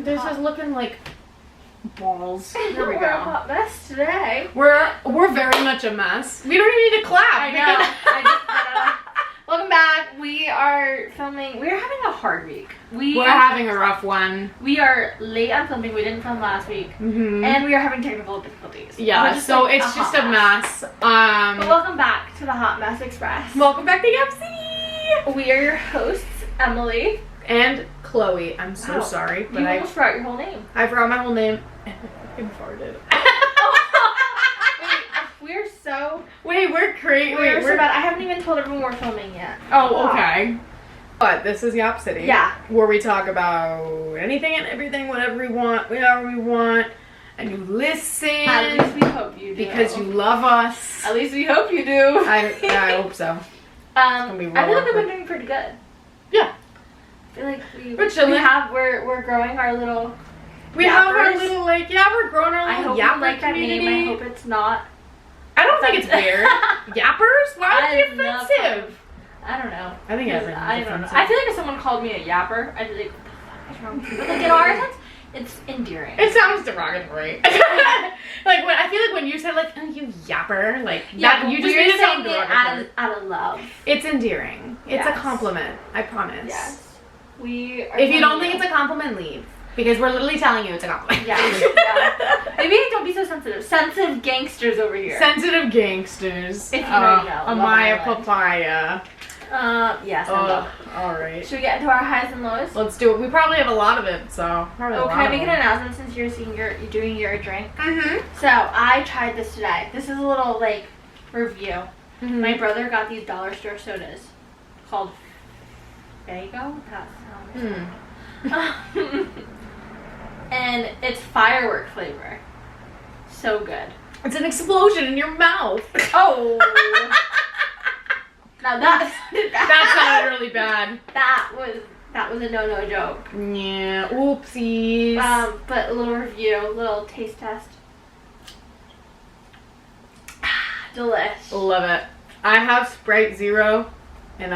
This is looking like balls. There we We're go. a hot mess today. We're very much a mess. We don't even need to clap. I know. Welcome back. We are filming. We're having a hard week. We're having a rough one. We are late on filming. We didn't film last week. And we are having technical difficulties. Yeah, so like it's just a mess. But welcome back to the Hot Mess Express. Welcome back to Yapping. We are your hosts, Emily. And Chloe. I'm so sorry, but you almost forgot your whole name. I forgot my whole name. And I fucking farted. We're so... We're crazy. We're so bad. I haven't even told everyone we're filming yet. Oh, okay. But this is Yap City. Yeah. Where we talk about anything and everything, whatever we want, whenever we want. And you listen. At least we hope you do. Because you love us. At least we hope you do. I hope so. I feel like we've been doing pretty good. Yeah. I feel like we're chilling. We're growing our little... We have our little, like, we're growing our little yapper I hope you like that name. I hope it's not... I don't think it's weird. Yappers? Why would it be offensive? I don't know. I think everything's I don't know. offensive. I feel like if someone called me a yapper, I'd be like, what the fuck is wrong with you? But like in our sense, it's endearing. It sounds derogatory. Like when I feel like when you said like, oh, you yapper, like that, you just made it sound derogatory. Out of love. It's endearing. It's Yes. a compliment. I promise. Yes. We are If you don't think it's a compliment, leave. Because we're literally telling you it's a compliment. Yeah. Maybe don't be so sensitive. Sensitive gangsters over here. Sensitive gangsters. If you already know. Amaya Papaya. Yes. Alright. Should we get into our highs and lows? Let's do it. We probably have a lot of it, so probably a lot can I of make an them. announcement since you're doing your drink? Mm-hmm. So I tried this today. This is a little like review. Mm-hmm. My brother got these dollar store sodas called Fago. That sounds. And it's firework flavor. So good. It's an explosion in your mouth. Oh. Now that sounded really bad. That was a no joke. Yeah. Oopsies. But a little review, a little taste test. Delish. Love it. I have Sprite Zero, and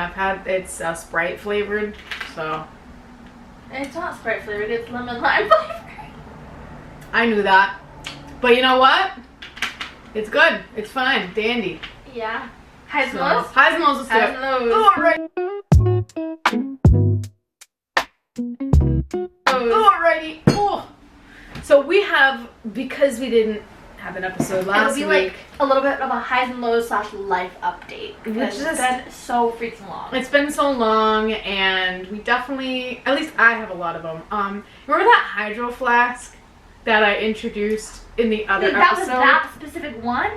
it's Sprite flavored, so. It's not Sprite flavored, it's lemon lime flavored. I knew that. But you know what? It's good. It's fine. Dandy. Yeah. Highs and lows? Highs and lows. Let's do Highs it. and lows. Alrighty. Oh. So we have, because we didn't have an episode last week. It'll be like a little bit of a highs and lows / life update. Because it's been so freaking long. It's been so long, and we definitely, at least I have a lot of them. Remember that hydro flask that I introduced in the other episode? That was that specific one?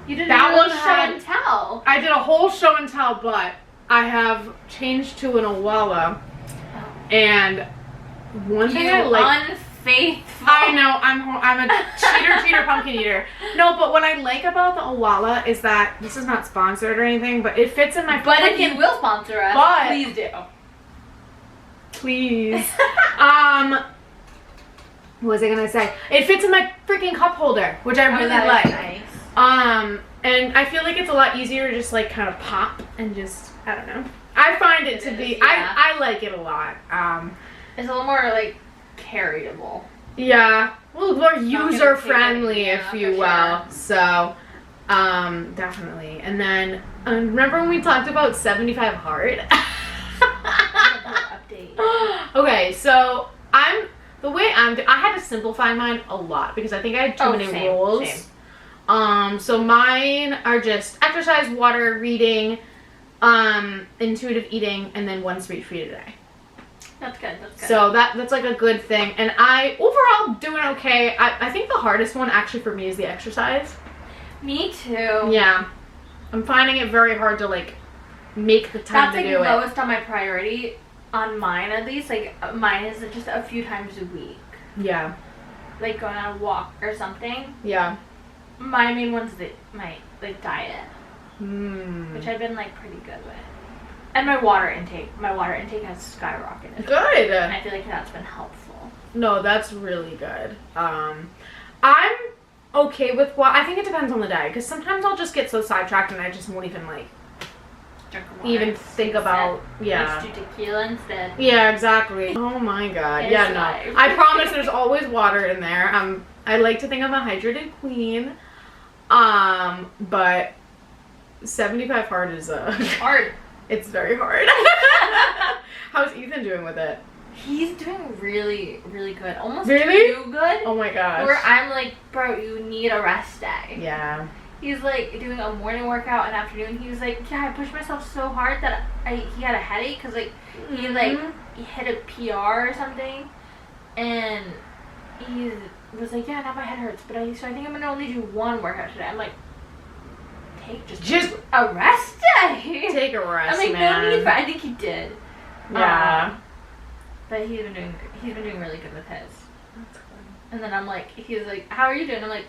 You didn't that even one show and tell. I did a whole show and tell, but I have changed to an Owala, and one thing I like. Unfaithful. I know, I'm a cheater pumpkin eater. No, but what I like about the Owala is that this is not sponsored or anything, but it fits in my. But if you will sponsor us, but, please do. Please. What was I gonna say? It fits in my freaking cup holder, which I really like. Nice. And I feel like it's a lot easier to just like kind of pop and just, I don't know. I find it to be, yeah. I like it a lot. It's a little more like carryable. Yeah, a little more user friendly, if you will. Sure. So, definitely. And then, remember when we talked about 75 hard? Update. Okay, so I had to simplify mine a lot because I think I had too many rules. Same. So mine are just exercise, water, reading, intuitive eating, and then 1 sweet treat a day. That's good. So that's like a good thing. And I overall doing okay. I think the hardest one actually for me is the exercise. Me too. Yeah. I'm finding it very hard to like make the time to do it. That's like lowest on my priority, on mine at least. Like mine is just a few times a week. Yeah. Like going on a walk or something. Yeah. My main one's my diet. Which I've been like pretty good with. And my water intake. My water intake has skyrocketed. Good. And I feel like that's been helpful. No, that's really good. I'm okay with I think it depends on the day, because sometimes I'll just get so sidetracked and I just won't even like drink water. even think about, Let's do tequila instead. Yeah, exactly. Oh my god. It's Yeah, no. life. I promise there's always water in there. I like to think I'm a hydrated queen. But 75 hard is hard. It's very hard. How's Ethan doing with it? He's doing really, really good. Almost really too good. Oh my gosh. Where I'm like, bro, you need a rest day. Yeah. He's like doing a morning workout and afternoon. He was like, yeah, I pushed myself so hard that he had a headache because like he hit a PR or something, and he was like, yeah, now my head hurts, but I think I'm gonna only do one workout today. I'm like, just a rest day. Take a rest. I'm like, man. no need for. I think he did. Yeah. But he's been doing really good with his. That's funny. And then I'm like, he was like, how are you doing? I'm like,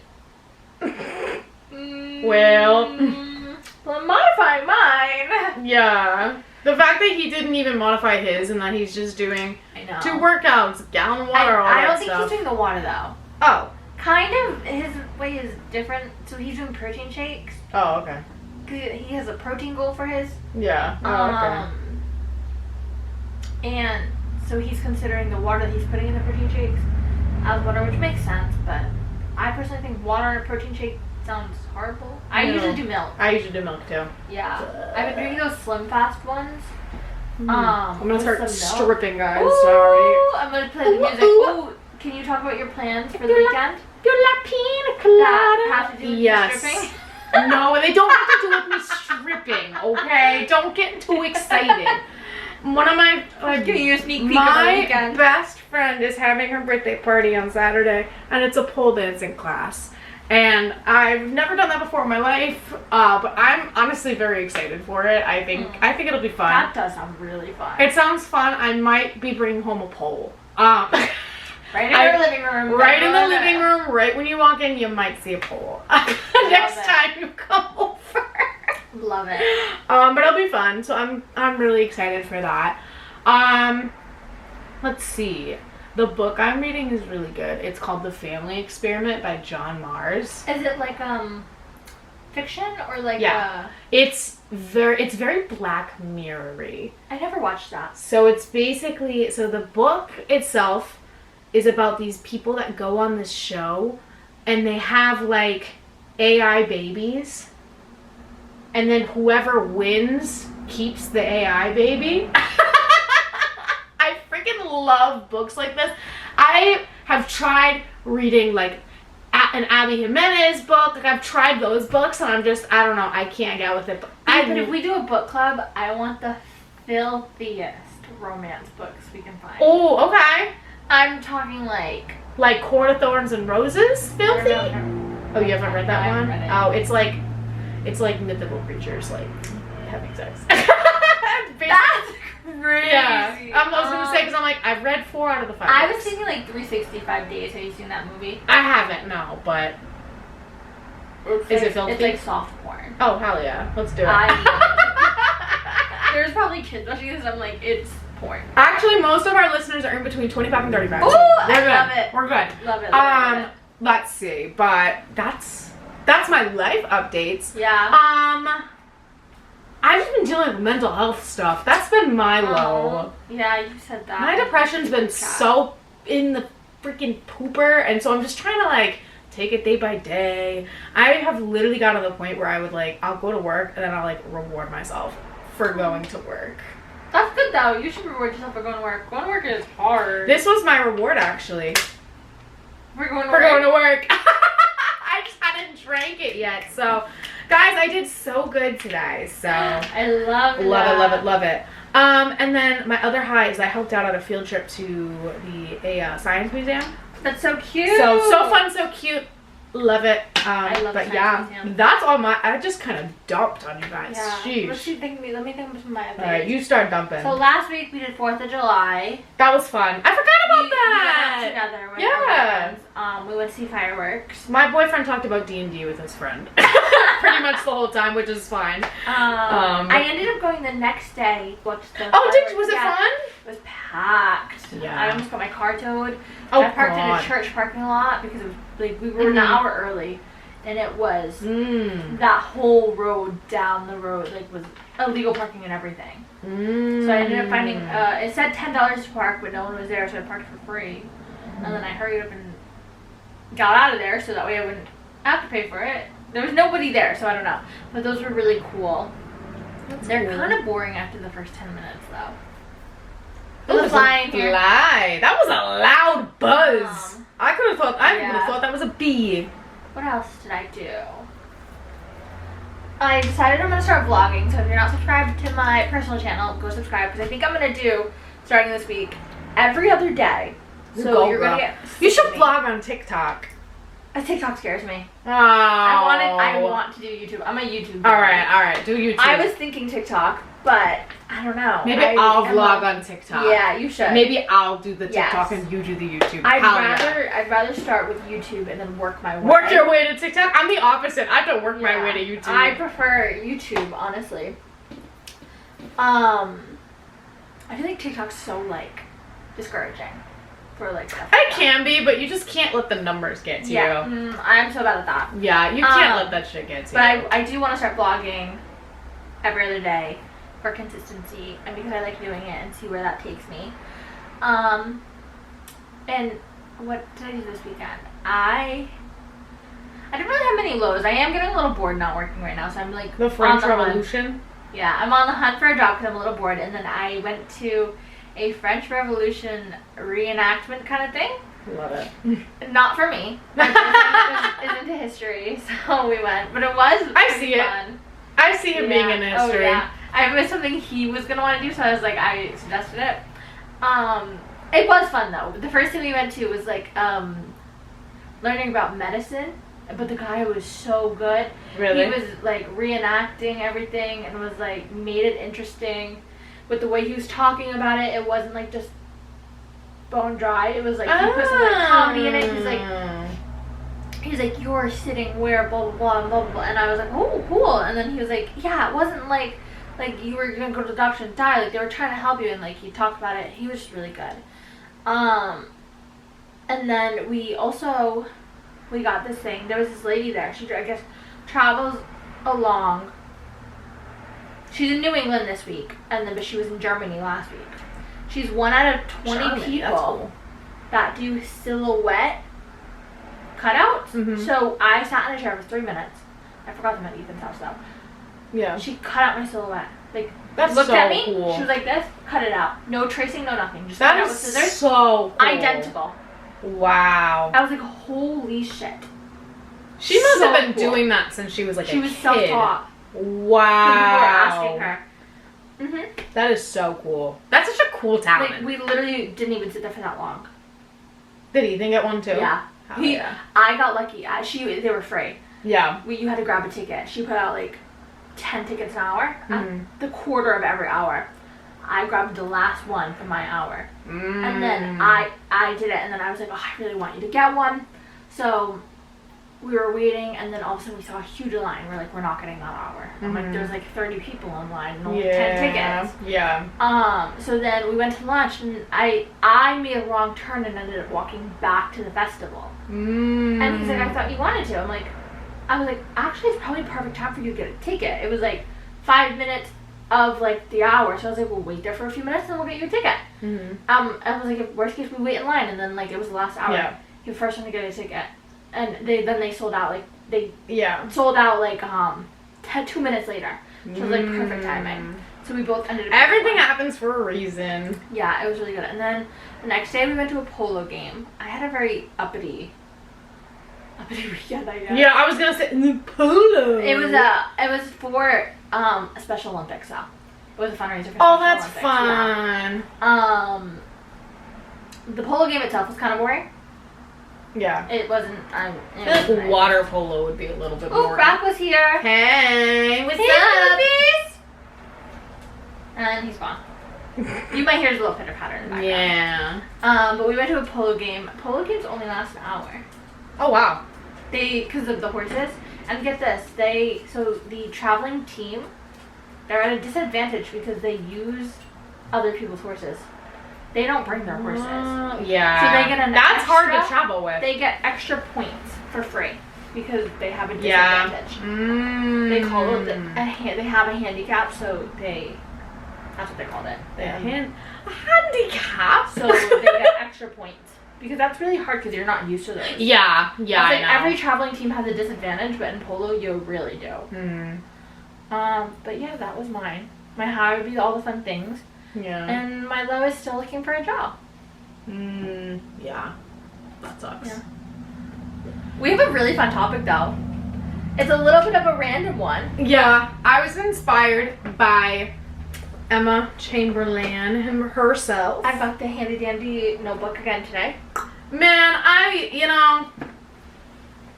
well, I'm modifying mine. Yeah. The fact that he didn't even modify his and that he's just doing 2 workouts, gallon of water, all that stuff. I don't think he's doing the water though. Oh. Kind of, his way is different. So he's doing protein shakes. Oh, okay. He has a protein goal for his. Yeah. Oh, okay. And so he's considering the water that he's putting in the protein shakes as water, which makes sense, but I personally think water in a protein shake sounds horrible. I usually do milk. I usually do milk too. Yeah. I've been drinking those Slim Fast ones. I'm gonna start stripping, guys. Ooh, sorry. I'm gonna play the music. Ooh, can you talk about your plans for the weekend? You're la pina colada. That have to do with you stripping? No, they don't have to do with me stripping, okay? Don't get too excited. One of my giving you a sneak peek of the weekend. Best friend is having her birthday party on Saturday, and it's a pole dancing class. And I've never done that before in my life, but I'm honestly very excited for it. I think it'll be fun. That does sound really fun. It sounds fun. I might be bringing home a pole. Right in your living room. Right in the living room. Right when you walk in, you might see a pole. Next time you come over. Love it. But it'll be fun. So I'm really excited for that. Let's see. The book I'm reading is really good. It's called The Family Experiment by John Mars. Is it like fiction or like It's very Black Mirror-y. I never watched that. So it's basically the book itself is about these people that go on this show and they have like AI babies, and then whoever wins keeps the AI baby. I freaking love books like this. I have tried reading like an Abby Jimenez book. Like I've tried those books and I don't know, I can't get with it. But if we do a book club, I want the filthiest romance books we can find. Oh, okay. I'm talking like Court of Thorns and Roses? Filthy? Oh, you haven't read that one? Read it. Oh, it's like mythical creatures, like having sex. That's crazy. Yeah. I was gonna say, because I'm like, I've read 4 out of the 5 I books. was thinking like 365 Days. Have you seen that movie? I haven't, no, but is it filthy? It's like soft porn. Oh, hell yeah. Let's do it. There's probably kids watching this. I'm like, it's porn. Actually, most of our listeners are in between 25 and 35. Ooh, so I love it. We're good. Love it. Let's see, but that's my life updates. Yeah. I've just been dealing with mental health stuff. That's been my low. Yeah, you said that. My depression's been so in the freaking pooper, and so I'm just trying to like take it day by day. I have literally got to the point where I'll go to work and then I'll like reward myself for going to work. That's good though. You should reward yourself for going to work. Going to work is hard. This was my reward actually. We're going to work. I just hadn't drank it yet. So, guys, I did so good today. So I love it. And then my other high is I helped out on a field trip to a science museum. That's so cute. So fun, so cute. Love it. I love but science museum. That's all I just kind of dumped on you guys. Yeah. Sheesh. Let me think of some of my updates. Alright, you start dumping. So last week we did 4th of July. That was fun. I forgot about that. We went together with our friends. We went to see fireworks. My boyfriend talked about D&D with his friend. Pretty much the whole time, which is fine. I ended up going the next day. Was it fun? It was packed. Yeah. I almost got my car towed. Oh, I parked in a church parking lot because it was like we were an hour early, and it was that whole road down the road was illegal parking and everything. So I ended up finding, it said $10 to park, but no one was there, so I parked for free. And then I hurried up and got out of there, so that way I wouldn't have to pay for it. There was nobody there, so I don't know. But those were really cool. They're kind of boring after the first 10 minutes, though. It was flying here. That was a loud buzz. I could have thought. I would have thought that was a bee. What else did I do? I decided I'm gonna start vlogging. So if you're not subscribed to my personal channel, go subscribe because I think I'm gonna do starting this week every other day. So you're gonna get. You should vlog on TikTok. TikTok scares me. Oh. I want to do YouTube. I'm a YouTube. All right. Do YouTube. I was thinking TikTok, but I don't know. Maybe I'll vlog on TikTok. Yeah, you should. Maybe I'll do the TikTok and you do the YouTube. I'd rather start with YouTube and then work my way. Work your way to TikTok? I'm the opposite. I have to work my way to YouTube. I prefer YouTube, honestly. I feel like TikTok's so like discouraging for like stuff. It can be, but you just can't let the numbers get to you. I'm so bad at that. Yeah, you can't let that shit get to you. But I do want to start vlogging every other day for consistency and because I like doing it and see where that takes me. And what did I do this weekend? I didn't really have many lows. I am getting a little bored not working right now, so I'm like the French Revolution. Yeah, I'm on the hunt for a job because I'm a little bored, and then I went to a French Revolution reenactment kind of thing. Love it. Not for me. My boyfriend is into history, so we went. But it was fun. I see it being in history. Oh, yeah. It was something he was going to want to do, so I was like, I suggested it. It was fun, though. The first thing we went to was, like, learning about medicine. But the guy was so good. Really? He was, like, reenacting everything and was, like, made it interesting. With the way he was talking about it, it wasn't, like, just bone dry. It was, like, he put some, like, comedy in it. He's like, you're sitting where, blah, blah, blah, blah, blah. And I was like, oh, cool. And then he was like, yeah, it wasn't, like you were going to go to the doctor and die. Like, they were trying to help you. And, like, he talked about it. He was just really good. And then we got this thing. There was this lady there. She, I guess, travels along. She's in New England this week, but she was in Germany last week. She's one out of 20 people that do silhouette cutouts. Mm-hmm. So I sat in a chair for 3 minutes. I forgot them at Ethan's house though. Yeah. She cut out my silhouette. Like, looked at me. Cool. She was like this. Cut it out. No tracing. No nothing. Just cut it out with scissors. So cool. Identical. Wow. I was like, holy shit. She must have been doing that since she was like a kid. She was self-taught. Wow. People were asking her. Mm-hmm. That is so cool. That's such a cool talent. Like, we literally didn't even sit there for that long. Did Ethan get one too? Yeah. I got lucky. They were free. Yeah. You had to grab a ticket. She put out like 10 tickets an hour. At the quarter of every hour. I grabbed the last one for my hour. And then I did it, and then I was like, oh, I really want you to get one. So we were waiting, and then all of a sudden we saw a huge line. We're like, we're not getting that hour. I'm like, there's like 30 people in line and only 10 tickets. Yeah. So then we went to lunch, and I made a wrong turn and ended up walking back to the festival. And he's like, I thought you wanted to. I was like, actually, it's probably a perfect time for you to get a ticket. It was like 5 minutes of like the hour, so I was like, we'll wait there for a few minutes and then we'll get you a ticket. I was like, worst case, we wait in line, and then like it was the last hour. Yeah. He was first one to get a ticket, and they sold out sold out like 2 minutes later. So it was like perfect timing. So we both ended up. Everything happens for a reason. Yeah, it was really good. And then the next day we went to a polo game. I had a very uppity weekend, I guess. Yeah, I was gonna say polo. It was for a Special Olympics, so it was a fundraiser for Special Olympics. Oh, that's fun. Yeah. The polo game itself was kind of boring. Yeah. It wasn't. I feel like water polo would be a little bit more. Oh, Frat was here. Hey, what's up? Puppies? And he's gone. You might hear his little pitter patter in the background. Yeah. But we went to a polo game. Polo games only last an hour. Oh wow. Because of the horses. And get this, so the traveling team, they're at a disadvantage because they use other people's horses. They don't bring their horses. Yeah. So they get That's hard to travel with. They get extra points for free. because they have a Yeah. disadvantage. They call it they have a handicap, so that's what they called it. A handicap? So they get extra points. Because that's really hard because you're not used to those. Yeah, It's like every traveling team has a disadvantage, but in polo you really do. But yeah, that was mine. My high would be all the fun things. Yeah. And my low is still looking for a job. Yeah. That sucks. Yeah. We have a really fun topic though. It's a little bit of a random one. Yeah. I was inspired by Emma Chamberlain herself. I got the handy dandy notebook again today. Man,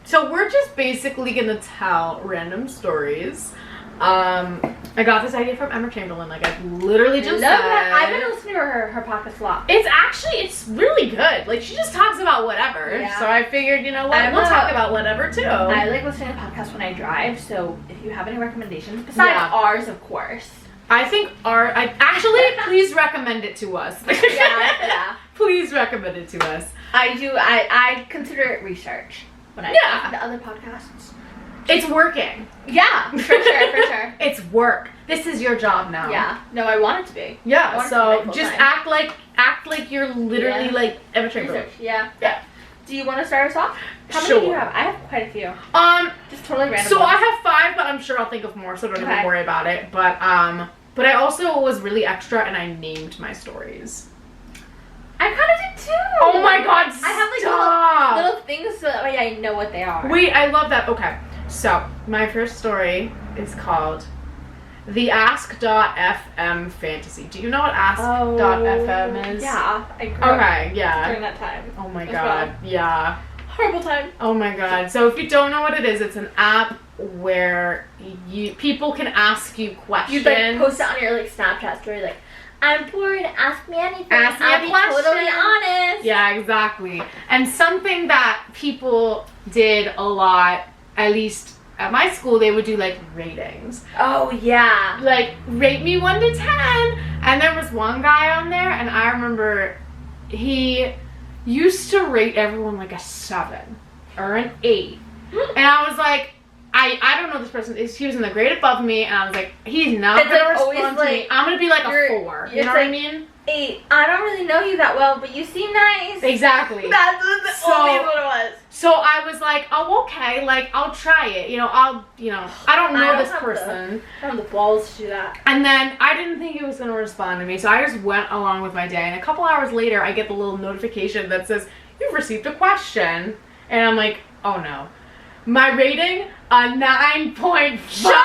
so we're just basically gonna tell random stories. I got this idea from Emma Chamberlain, like I literally just said. I've been listening to her podcast a lot. It's really good. Like she just talks about whatever. Yeah. So I figured, you know what, we'll talk about whatever too. I like listening to podcasts when I drive, so if you have any recommendations, besides ours, of course. I think please recommend it to us. Yeah. Please recommend it to us. I do. I consider it research when I listen to other podcasts. It's working. Yeah, for sure. It's work. This is your job now. Yeah. No, I want it to be. Yeah. So just act like you're literally like Emma Chamberlain. Yeah. Yeah. Do you want to start us off? How many do you have? I have quite a few. Just totally random. So I have 5, but I'm sure I'll think of more, so don't even worry about it. But I also was really extra and I named my stories. I kind of did too. Oh my god, I have like little things so that way I know what they are. Wait, I love that. Okay. So, my first story is called The Ask.fm Fantasy. Do you know what Ask.fm is? Yeah. I grew up yeah. during that time. Oh my god, yeah. Horrible time. Oh my god. So, if you don't know what it is, it's an app where people can ask you questions. You like post it on your like Snapchat story like, I'm bored, ask me anything. Ask me I'll a be question. totally honest. Yeah, exactly. And something that people did a lot, at least at my school, they would do like ratings. Oh yeah. Like rate me 1 to 10. And there was one guy on there, and I remember he used to rate everyone like a 7 or an 8. And I was like, I don't know this person. He was in the grade above me, and I was like, he's not going to respond to me. I'm going to be like a 4. You know what I mean? 8. I don't really know you that well, but you seem nice. Exactly. That's always what it was. So I was like, oh, okay, like, I'll try it. I don't know this person. I don't have the balls to do that. And then I didn't think he was going to respond to me, so I just went along with my day. And a couple hours later, I get the little notification that says, you've received a question. And I'm like, oh no. My rating, a 9.5. Shut up!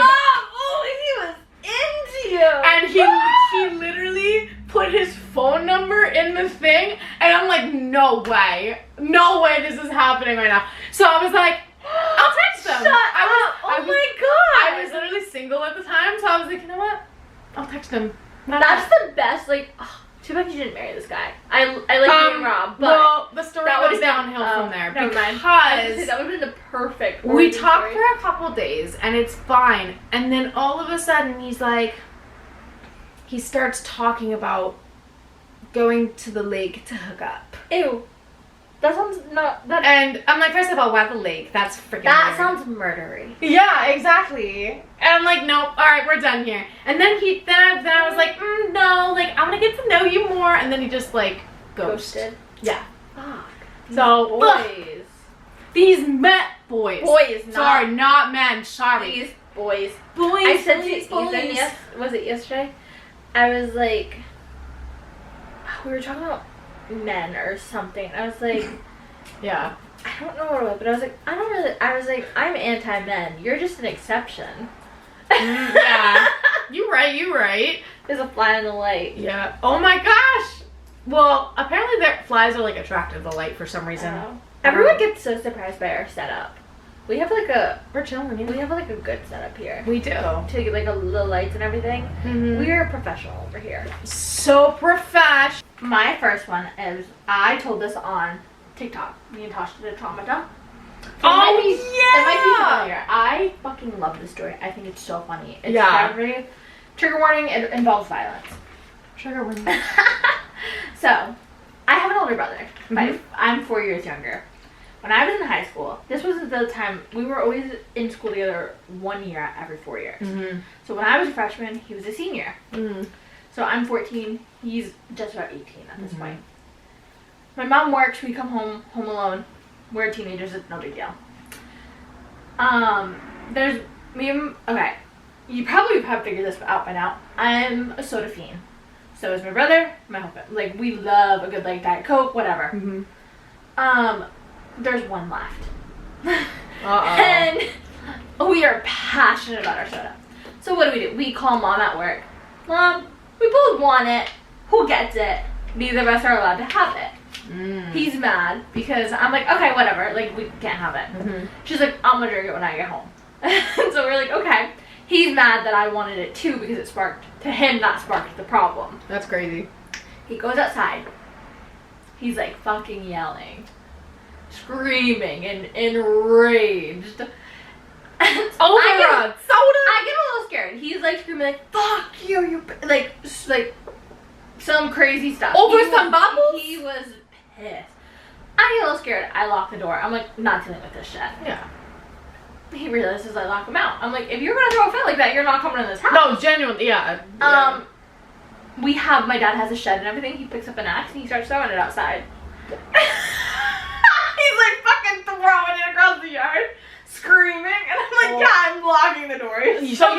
Oh, he was into you. And he literally put his phone number in the thing, and I'm like, no way this is happening right now. So I was like, I'll text him. Shut up! Oh my god! I was literally single at the time, so I was like, you know what? I'll text him. That's the best. Like, too bad you didn't marry this guy. I like being Rob, but well, the story goes downhill from there never mind. because that would have been the perfect. We talked for a couple days, and it's fine. And then all of a sudden, he starts talking about going to the lake to hook up. Ew. That sounds not that. And I'm like, first of all, why the lake? That's freaking That weird. sounds murdery. Yeah, exactly. And I'm like, nope. All right, we're done here. And then I was like, no, like I'm gonna get to know you more. And then he just like ghosted. Yeah. Fuck. So boys. These boys. Boys. Sorry, not men. Sorry. These boys. Boys. I said boys, to Ethan, was it yesterday? I was like, we were talking about men or something. I was like, yeah. I don't know what it was, but I was like, I'm anti-men. You're just an exception. Yeah. You right. There's a fly in the light. Yeah. Oh my gosh. Well, apparently their flies are like attracted to the light for some reason. Everyone gets so surprised by our setup. We have like we're chilling. Yeah. We have like a good setup here. We do. To get like the lights and everything. Mm-hmm. We are professional over here. So professional. My first one is, I told this on TikTok. Me and Tosh did a traumata. It might be familiar. I fucking love this story. I think it's so funny. It's very trigger warning. It involves violence. Trigger warning. So, I have an older brother. Mm-hmm. I'm 4 years younger. when I was in high school, this was the time we were always in school together 1 year every 4 years. Mm-hmm. So when I was a freshman, he was a senior. Mm-hmm. So I'm 14. He's just about 18 at this point. My mom works. We come home alone. We're teenagers. It's no big deal. There's me. Okay, you probably have figured this out by now. I'm a soda fiend. So is my brother, my husband. Like, we love a good, like, Diet Coke, whatever. Mm-hmm. There's one left. Uh-oh. And we are passionate about our soda. So what do? We call Mom at work. Mom, we both want it. Who gets it? Neither of us are allowed to have it. He's mad because I'm like, okay, whatever. Like, we can't have it. Mm-hmm. She's like, I'm gonna drink it when I get home. So we're like, okay. He's mad that I wanted it too because it sparked, to him, that sparked the problem. That's crazy. He goes outside. He's like fucking yelling, screaming, and enraged. Over I soda? get a little scared. He's like screaming like, fuck you, like some crazy stuff. Over some bubbles? He was pissed. I get a little scared. I lock the door. I'm like, not dealing with this shit. Yeah. He realizes I lock him out. I'm like, if you're gonna throw a fit like that, you're not coming in this house. No, genuinely, yeah. My dad has a shed and everything. He picks up an axe and he starts throwing it outside. He's like fucking throwing it across the yard, screaming, and I'm like, yeah, I'm locking the doors. So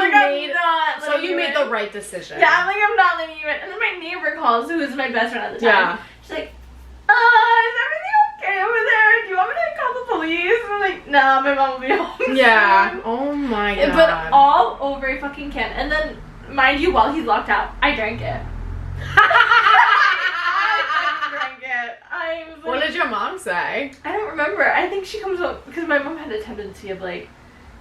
you made the right decision. Yeah, I'm like, I'm not letting you in. And then my neighbor calls, who is my best friend at the time. Yeah. She's like, is everything okay over there? Do you want me to call the police? I'm like, nah, my mom will be home Yeah. soon. Oh my god. But all over a fucking can. And then, mind you, while he's locked out, I drank it. I drank it. I was like, What did your mom say? I don't remember. I think she comes up because my mom had a tendency of like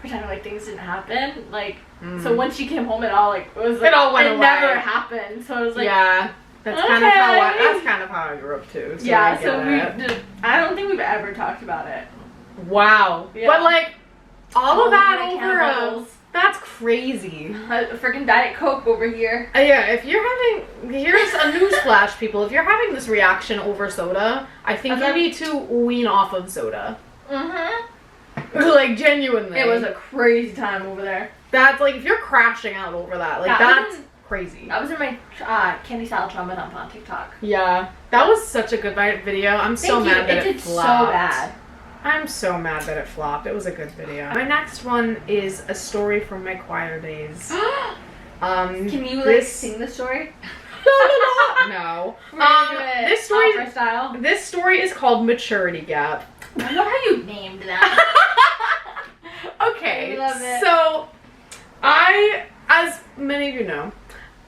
pretending like things didn't happen. Like, so when she came home, it all like was like, It all went away. never happened. So I was like, yeah, that's kind of how I grew up too. So yeah. I don't think we've ever talked about it. Wow. Yeah. But like all of that my over cannibals. that's crazy. A freaking Diet Coke over here. Yeah, if you're here's a newsflash, people. If you're having this reaction over soda, I think you need to wean off of soda. Like, genuinely. It was a crazy time over there. That's like, if you're crashing out over that, like, that's crazy. That was in my candy salad trauma dump on TikTok. Yeah. That was such a good video. I'm so mad that it flopped. So bad. I'm so mad that it flopped. It was a good video. My next one is a story from my choir days. Can you sing the story? No. This story opera style. This story is called Maturity Gap. I know how you named that. Okay. I love it. So as many of you know,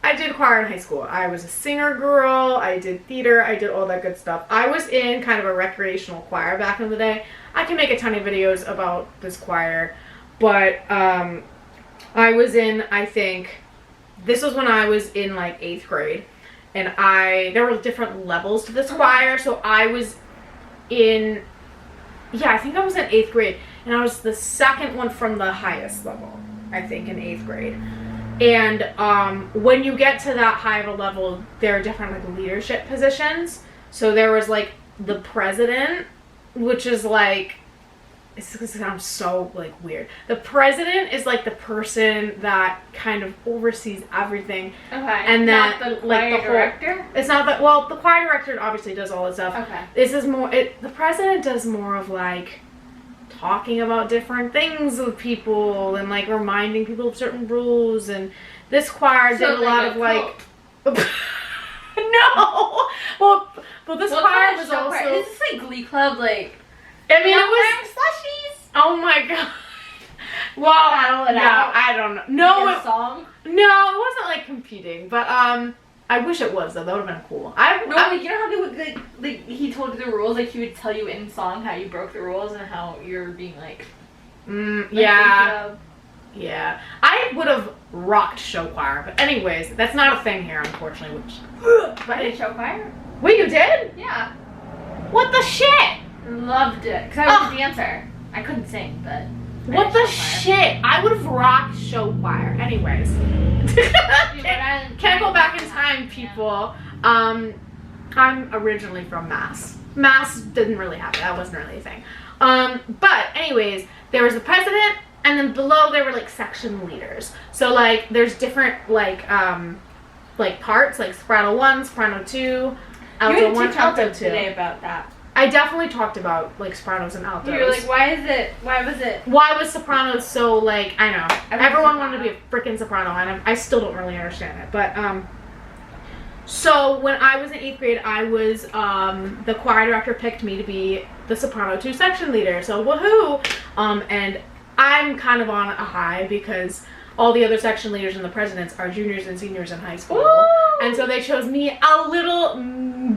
I did choir in high school. I was a singer girl. I did theater. I did all that good stuff. I was in kind of a recreational choir back in the day. I can make a ton of videos about this choir, but I was in, I think, this was when I was in like 8th grade, and there were different levels to this choir. So I was in, I think I was in 8th grade, and I was the second one from the highest level, I think, in 8th grade. And when you get to that high of a level, there are different like leadership positions. So there was like the president, which is like, this sounds so like weird. The president is like the person that kind of oversees everything. Okay. And then not the like choir director. It's not that. Well, the choir director obviously does all this stuff. Okay. This is more. The president does more of like talking about different things with people and like reminding people of certain rules. And this choir did a lot of like. No. Well, this choir was also. Is this like Glee Club? Like. I mean, it was slushies. Oh my god. Well, I don't know. No, song. No, it wasn't like competing, but I wish it was though. That would have been cool. You know how they would like he told you the rules, like he would tell you in song how you broke the rules and how you're being like. Yeah. Yeah. I would have rocked show choir, but anyways, that's not a thing here, unfortunately. But I did show choir. Wait, you did? Yeah. What the shit? Loved it because I was a dancer. I couldn't sing, but. What the shit? I would have rocked show choir. Anyways. Can't go back in time, people. I'm originally from Mass. Mass didn't really have it. That wasn't really a thing. But anyways, there was the president, and then below there were like section leaders. So like there's different like parts, like soprano 1, soprano 2, alto 1, alto 2. Today about that. I definitely talked about like sopranos and altos. You were like, why was sopranos so like, I know, everyone wanted to be a freaking soprano, and I still don't really understand it. But so when I was in 8th grade, I was the choir director picked me to be the soprano 2 section leader. So woohoo! And I'm kind of on a high because all the other section leaders and the presidents are juniors and seniors in high school. Woo! And so they chose me, a little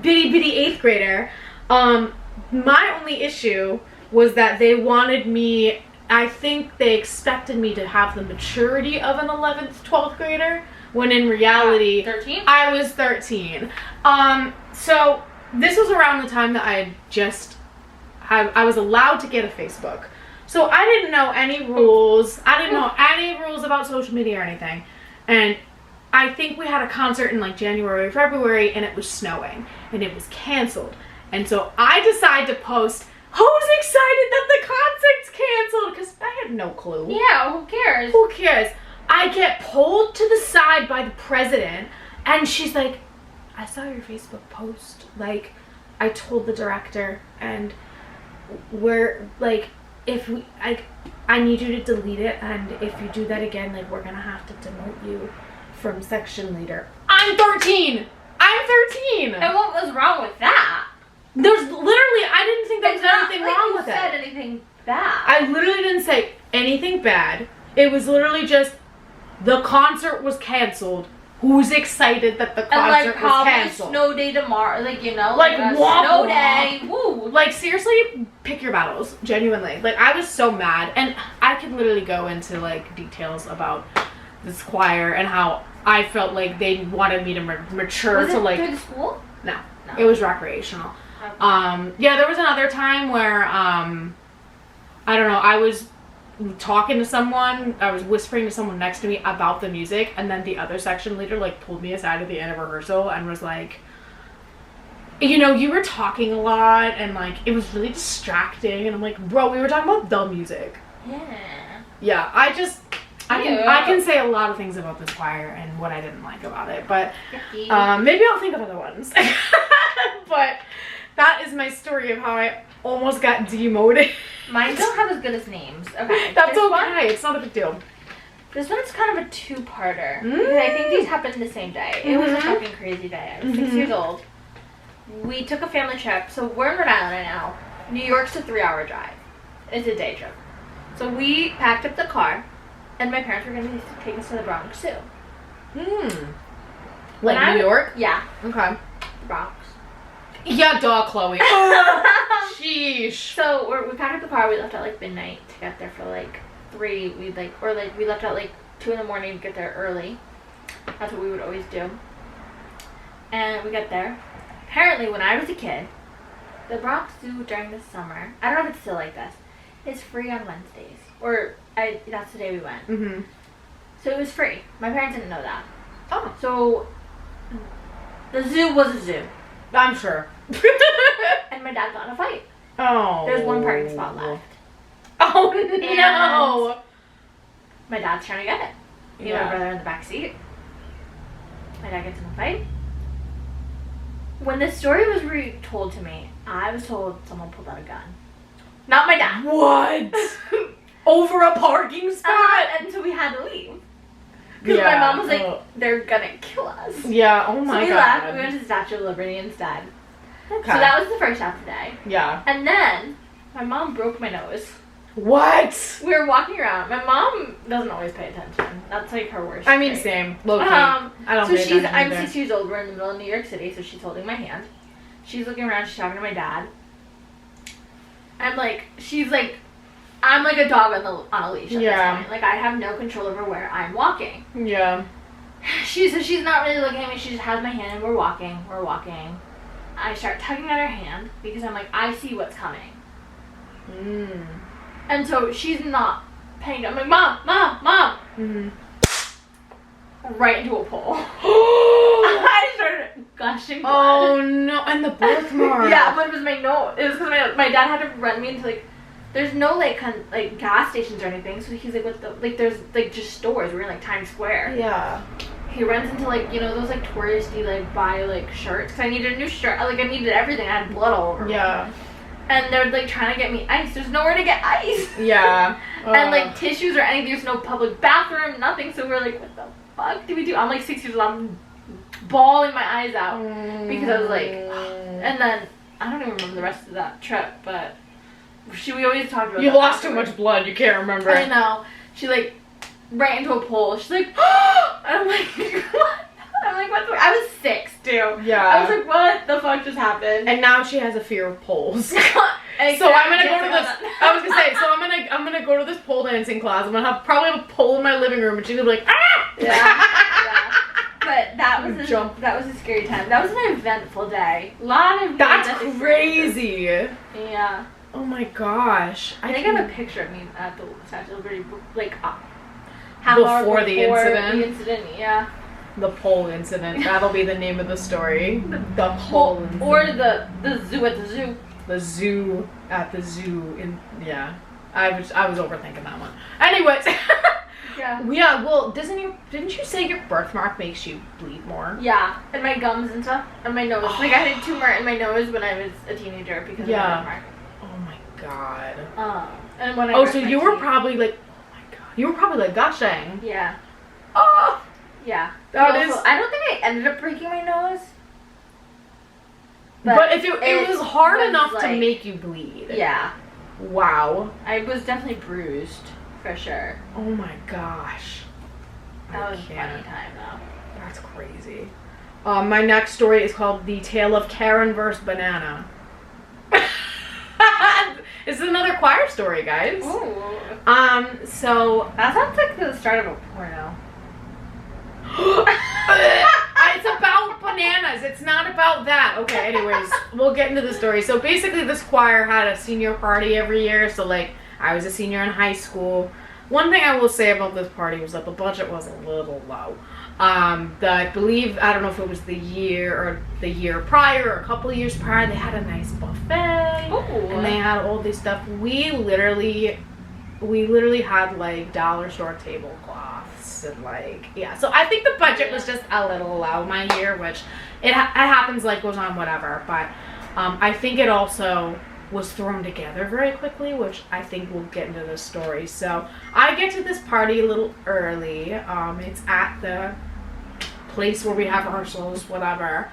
bitty 8th grader. My only issue was that they wanted me, I think they expected me to have the maturity of an 11th, 12th grader, when in reality, 13? I was 13. So this was around the time that I was allowed to get a Facebook. So I didn't know any rules. I didn't know any rules about social media or anything. And I think we had a concert in like January or February, and it was snowing, and it was canceled. And so I decided to post, who's excited that the concert's canceled? Because I had no clue. Yeah, who cares? Who cares? I get pulled to the side by the president, and she's like, I saw your Facebook post. Like, I told the director, and we're like, I need you to delete it, and if you do that again, like, we're gonna have to demote you from section leader. I'm 13! And what was wrong with that? There's literally, I didn't think there was anything wrong with it. You said anything bad. I literally didn't say anything bad. It was literally just, the concert was canceled. Who's excited that the concert was canceled? Snow day tomorrow, like, you know, like a wah, snow wah. day. Woo. Like, seriously, pick your battles. Genuinely. Like, I was so mad. And I could literally go into, like, details about this choir and how I felt like they wanted me to mature was to, it like... through the school? No. It was recreational. Okay. Yeah, there was another time where, I don't know, I was talking to someone, I was whispering to someone next to me about the music, and then the other section leader, like, pulled me aside at the end of rehearsal and was like, you know, you were talking a lot, and, like, it was really distracting, and I'm like, bro, we were talking about the music. Yeah. Yeah, I can say a lot of things about this choir and what I didn't like about it, but maybe I'll think of other ones. But that is my story of how I almost got demoted. Mine don't have as good as names. Okay. That's okay. It's not a big deal. This one's kind of a two-parter. Because I think these happened the same day. It was a fucking crazy day. I was 6 years old. We took a family trip. So we're in Rhode Island right now. New York's a 3-hour drive. It's a day trip. So we packed up the car, and my parents were going to take us to the Bronx Zoo. Like New York? Yeah. Okay. The Bronx. Yeah, duh, Chloe. Sheesh. So we packed up the car. We left at like midnight to get there for like 3. We left at like 2 in the morning to get there early. That's what we would always do. And we got there. Apparently, when I was a kid, the Bronx Zoo during the summer, I don't know if it's still like this, is free on Wednesdays. That's the day we went. Mm-hmm. So it was free. My parents didn't know that. Oh. So the zoo was a zoo. I'm sure. And my dad got in a fight. Oh. There's one parking spot left. Oh no. And my dad's trying to get it. Me and my brother in the back seat. My dad gets in a fight. When this story was retold to me, I was told someone pulled out a gun. Not my dad. What? Over a parking spot? And so we had to leave. Because my mom was like, they're gonna kill us. Yeah, oh my god. So we left, we went to the Statue of Liberty instead. Okay. So that was the first half of the day. Yeah. And then, my mom broke my nose. What? We were walking around. My mom doesn't always pay attention. That's like her worst I mean, trait. same. Low key. I don't pay attention I'm either. 6 years old. We're in the middle of New York City, so she's holding my hand. She's looking around. She's talking to my dad. I'm like a dog on a leash at this point. Like, I have no control over where I'm walking. Yeah. She's not really looking at me. She just has my hand, and we're walking. I start tugging at her hand because I'm like, I see what's coming. And so she's not paying. I'm like, Mom. Mm-hmm. Right into a pole. I started gushing blood. Oh no! And the birthmark. Yeah, but it was my nose. It was because my dad had to run me into like there's no like like gas stations or anything. So he's like, what the like? There's like just stores. We're in like Times Square. Yeah. He runs into like those like touristy like buy like shirts because I needed a new shirt. Like I needed everything. I had blood all over. Yeah. Me. And they're like trying to get me ice. There's nowhere to get ice. Yeah. And like tissues or anything. There's no public bathroom. Nothing. So we're like, what the fuck do we do? I'm like 6 years old. I'm bawling my eyes out because I was like, and then I don't even remember the rest of that trip, but we always talked about. You lost too much blood. You can't remember. I know. She like ran into a pole. She's like, and I'm like, what? I'm like, what the? I was 6 too. Yeah. I was like, what the fuck just happened? And now she has a fear of poles. Exactly. So I'm gonna go to this. I was gonna say. So I'm gonna go to this pole dancing class. I'm gonna probably have a pole in my living room, and she's gonna be like, ah. Yeah. But that was a scary time. That was an eventful day. A lot of That's crazy. Yeah. Oh my gosh. I think I have a picture of me at the Statue of Liberty, like half hour before the incident. The incident, yeah. The pole incident. That'll be the name of the story. The pole incident. Or the zoo at the zoo. The zoo at the zoo. Yeah. I was overthinking that one. Anyways. Yeah. Yeah, well, didn't you say your birthmark makes you bleed more? Yeah, and my gums and stuff, and my nose. Like I had a tumor in my nose when I was a teenager because of my birthmark. Oh my god. And when I so you were probably like, oh my god, you were probably like gushing. Yeah. Oh. Yeah. That also, is. I don't think I ended up breaking my nose. But if it was hard enough like, to make you bleed. Yeah. Wow. I was definitely bruised. For sure. Oh my gosh. That was a funny time though. That's crazy. My next story is called The Tale of Karen vs. Banana. This is another choir story, guys. Ooh. So that sounds like the start of a porno. It's about bananas. It's not about that. Okay, anyways, we'll get into the story. So basically this choir had a senior party every year, so like I was a senior in high school. One thing I will say about this party was that the budget was a little low. I believe, I don't know if it was the year prior or a couple of years prior, they had a nice buffet. Ooh. And they had all this stuff. We literally had like dollar store tablecloths and like, yeah. So I think the budget was just a little low my year, which it happens, like goes on, whatever. But I think it also was thrown together very quickly, which I think we'll get into the story. So I get to this party a little early. It's at the place where we have rehearsals, whatever.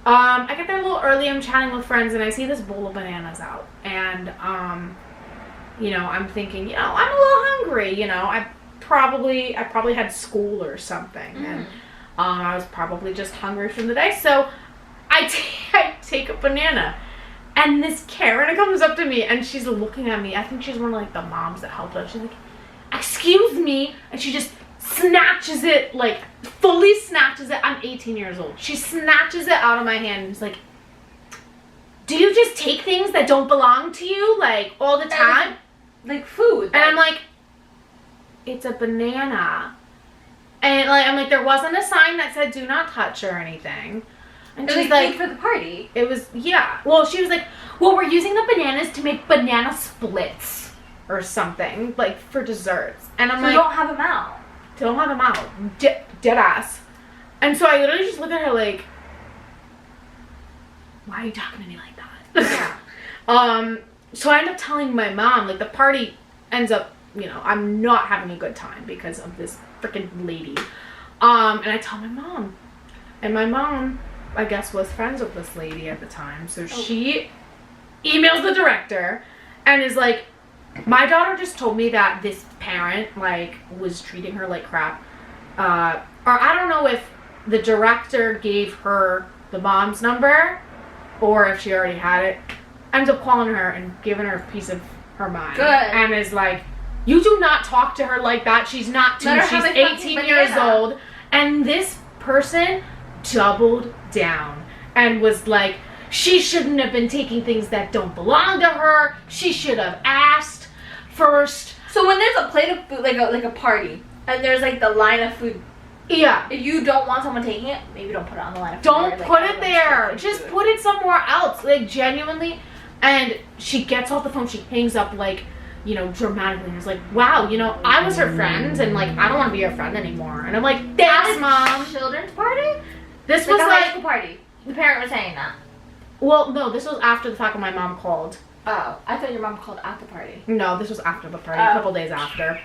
I get there a little early. I'm chatting with friends, and I see this bowl of bananas out. And I'm thinking, I'm a little hungry. I probably had school or something, and I was probably just hungry from the day. So I take a banana. And this Karen comes up to me, and she's looking at me. I think she's one of, like, the moms that helped us. She's like, excuse me. And she just snatches it, like, fully snatches it. I'm 18 years old. She snatches it out of my hand and is like, do you just take things that don't belong to you, like, all the time? Like food. And I'm like, it's a banana. And, like, I'm like, there wasn't a sign that said do not touch or anything. And she's like, for the party. It was, yeah. Well, she was like, well, we're using the bananas to make banana splits or something, like for desserts. And I'm like, don't have them out. Don't have them out. Dead ass. And so I literally just look at her like, why are you talking to me like that? Yeah. So I end up telling my mom, like the party ends up, I'm not having a good time because of this freaking lady. And I tell my mom. And my mom, I guess, was friends with this lady at the time. So she emails the director and is like, my daughter just told me that this parent, like, was treating her like crap. Or I don't know if the director gave her the mom's number or if she already had it. Ends up calling her and giving her a piece of her mind. Good. And is like, you do not talk to her like that. She's not 2. She's 18 years old. And this person doubled down and was like, she shouldn't have been taking things that don't belong to her. She should have asked first. So when there's a plate of food, like a party, and there's like the line of food, yeah, if you don't want someone taking it, maybe don't put it on the line of food. Don't put it there. Just put it somewhere else. Like, genuinely, And she gets off the phone, she hangs up like, you know, dramatically, and is like, wow, you know, I was her friend, and like, I don't want to be her friend anymore. And I'm like, thanks, Mom. Children's party? This was a like high school party. The parent was saying that. Well, no, this was after the fact when my mom called. Oh, I thought your mom called at the party. No, this was after the party, a couple days after.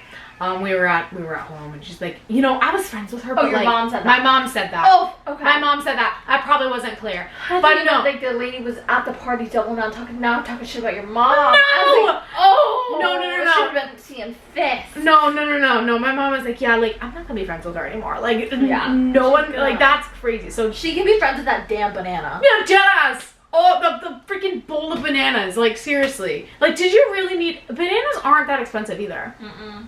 We were at home, and she's like, you know, I was friends with her. Oh, but your like, mom said that. My mom said that. Oh, okay. My mom said that. I probably wasn't clear. But no, like the lady was at the party doubling on talking shit about your mom. No. I was like, oh. No. Should have been seeing fists. No. My mom was like, yeah, like I'm not gonna be friends with her anymore. Like, yeah, no one, like that's crazy. So she can be friends with that damn banana. Yeah, jazz. Oh, the freaking bowl of bananas. Like, seriously. Like, did you really need... Bananas aren't that expensive either. Mm-mm.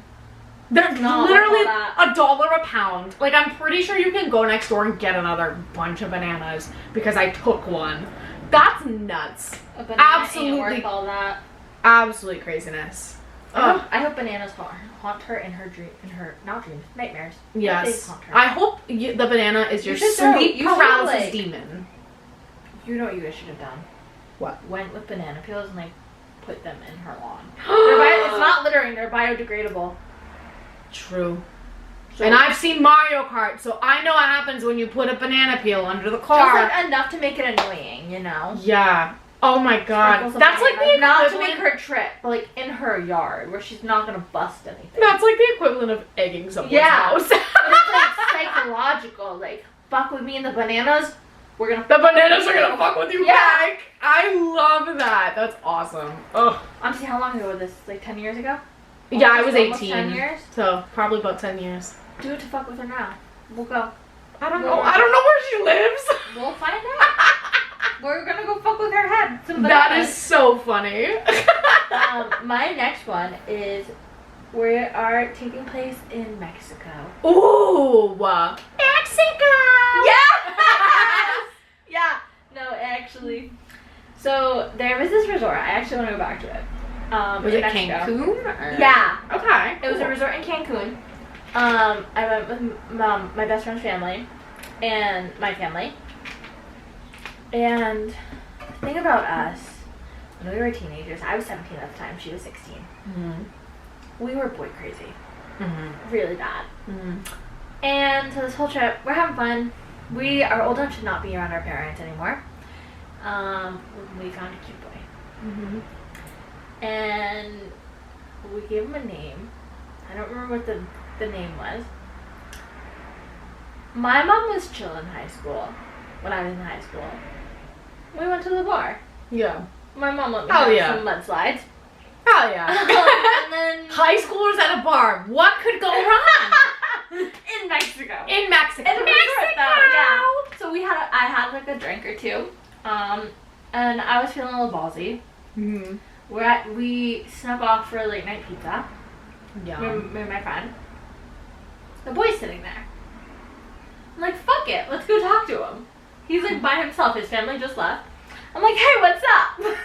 They're literally $1 a pound. Like, I'm pretty sure you can go next door and get another bunch of bananas because I took one. That's nuts. A banana Absolutely. ain't worth all that. Absolute craziness. I hope bananas haunt her in her nightmares. Yes. I hope the banana is your sleep paralysis demon. You know what you guys should have done? What? Went with banana peels and like put them in her lawn. It's not littering, they're biodegradable. True. So, and I've seen Mario Kart, so I know what happens when you put a banana peel under the car. Just like enough to make it annoying, you know? Yeah. Oh my god. That's like the equivalent. Not to make her trip, but like in her yard where she's not gonna bust anything. That's like the equivalent of egging someone's house. But it's like psychological. Like, fuck with me and the bananas. The bananas are gonna fuck with you back. I love that. That's awesome. Oh. Honestly, how long ago was this? Like 10 years ago? Yeah, I was 18. 10 years? So probably about 10 years. Do it to fuck with her now. We'll go. I don't know. I don't know where she lives. We'll find out. We're gonna go fuck with her head. That is so funny. My next one is we are taking place in Mexico. Ooh, Mexico. Yeah. Yeah. No, actually. So there was this resort. I actually want to go back to it. Was it Cancun? Or? Yeah. Okay. It was a resort in Cancun. I went with my best friend's family and my family. And the thing about us, when we were teenagers, I was 17 at the time. She was 16. Mm-hmm. We were boy crazy. Mm-hmm. Really bad. Mm-hmm. And so this whole trip, we're having fun. We are old enough to not be around our parents anymore. We found a cute boy. Mm-hmm. And we gave him a name. I don't remember what the name was. My mom was chill in high school. When I was in high school, we went to the bar. Yeah. My mom let me have some mudslides. Hell yeah. And then high schoolers at a bar. What could go wrong? In Mexico. In Mexico. In Mexico. Yeah. So I had like a drink or two. And I was feeling a little ballsy. Mm-hmm. We snuck off for late night pizza. Yeah. Me and my friend. The boy's sitting there. I'm like, fuck it, let's go talk to him. He's like by himself. His family just left. I'm like, hey, what's up?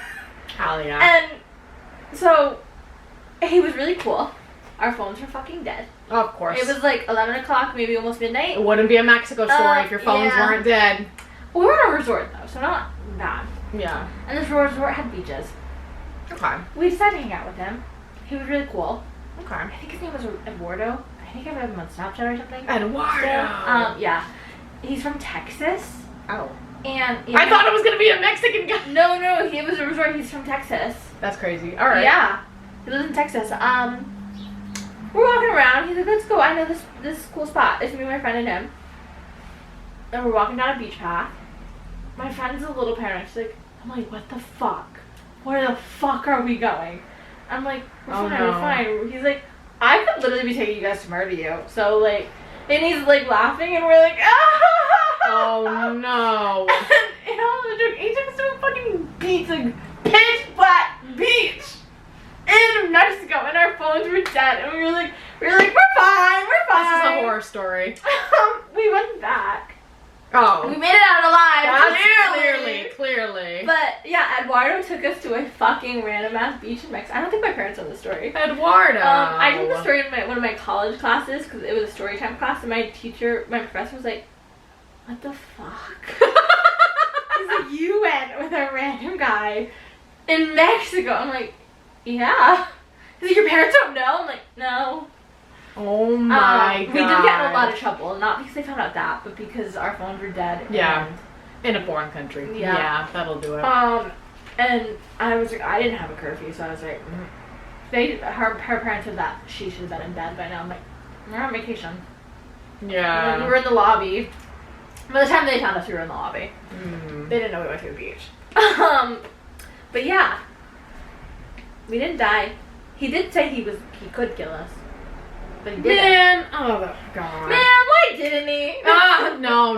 Hell yeah. And so he was really cool. Our phones were fucking dead. Of course. It was like 11 o'clock, maybe almost midnight. It wouldn't be a Mexico story if your phones weren't dead. We were on a resort though, so not bad. Yeah. And this resort had beaches. Okay. We decided to hang out with him. He was really cool. Okay. I think his name was Eduardo. I think I met him on Snapchat or something. Eduardo. Yeah. He's from Texas. Oh. And I thought it was gonna be a Mexican guy. No, he was a resort. He's from Texas. That's crazy. All right. Yeah. He lives in Texas. We're walking around. He's like, let's go. I know this cool spot. It's me, my friend, and him. And we're walking down a beach path. My friend's a little paranoid. I'm like, what the fuck? Where the fuck are we going? I'm like, we're fine. He's like, I could literally be taking you guys to murder you. So like, and he's like laughing, and we're like, ah! Oh no! And all the joke, he took us to a fucking beach, like pitch black beach in Mexico, and our phones were dead, and we were like, we're fine. This is a horror story. We went back. Oh. We made it out alive. Clearly. But yeah, Eduardo took us to a fucking random ass beach in Mexico. I don't think my parents know the story. Eduardo. I told the story in one of my college classes because it was a story time class, and my professor was like, what the fuck? He's like, you went with a random guy in Mexico. I'm like, yeah. He's like, your parents don't know? I'm like, no. Oh my god. We did get in a lot of trouble. Not because they found out that, but because our phones were dead. Yeah. In a foreign country. Yeah, that'll do it. And I was like, I didn't have a curfew, so I was like, her parents said that she should have been in bed by now. I'm like, we're on vacation. Yeah. We were in the lobby. By the time they found us, we were in the lobby. Mm. They didn't know we went to the beach. But yeah, we didn't die. He did say he could kill us, but he didn't. Man, oh god. Man, why didn't he? No.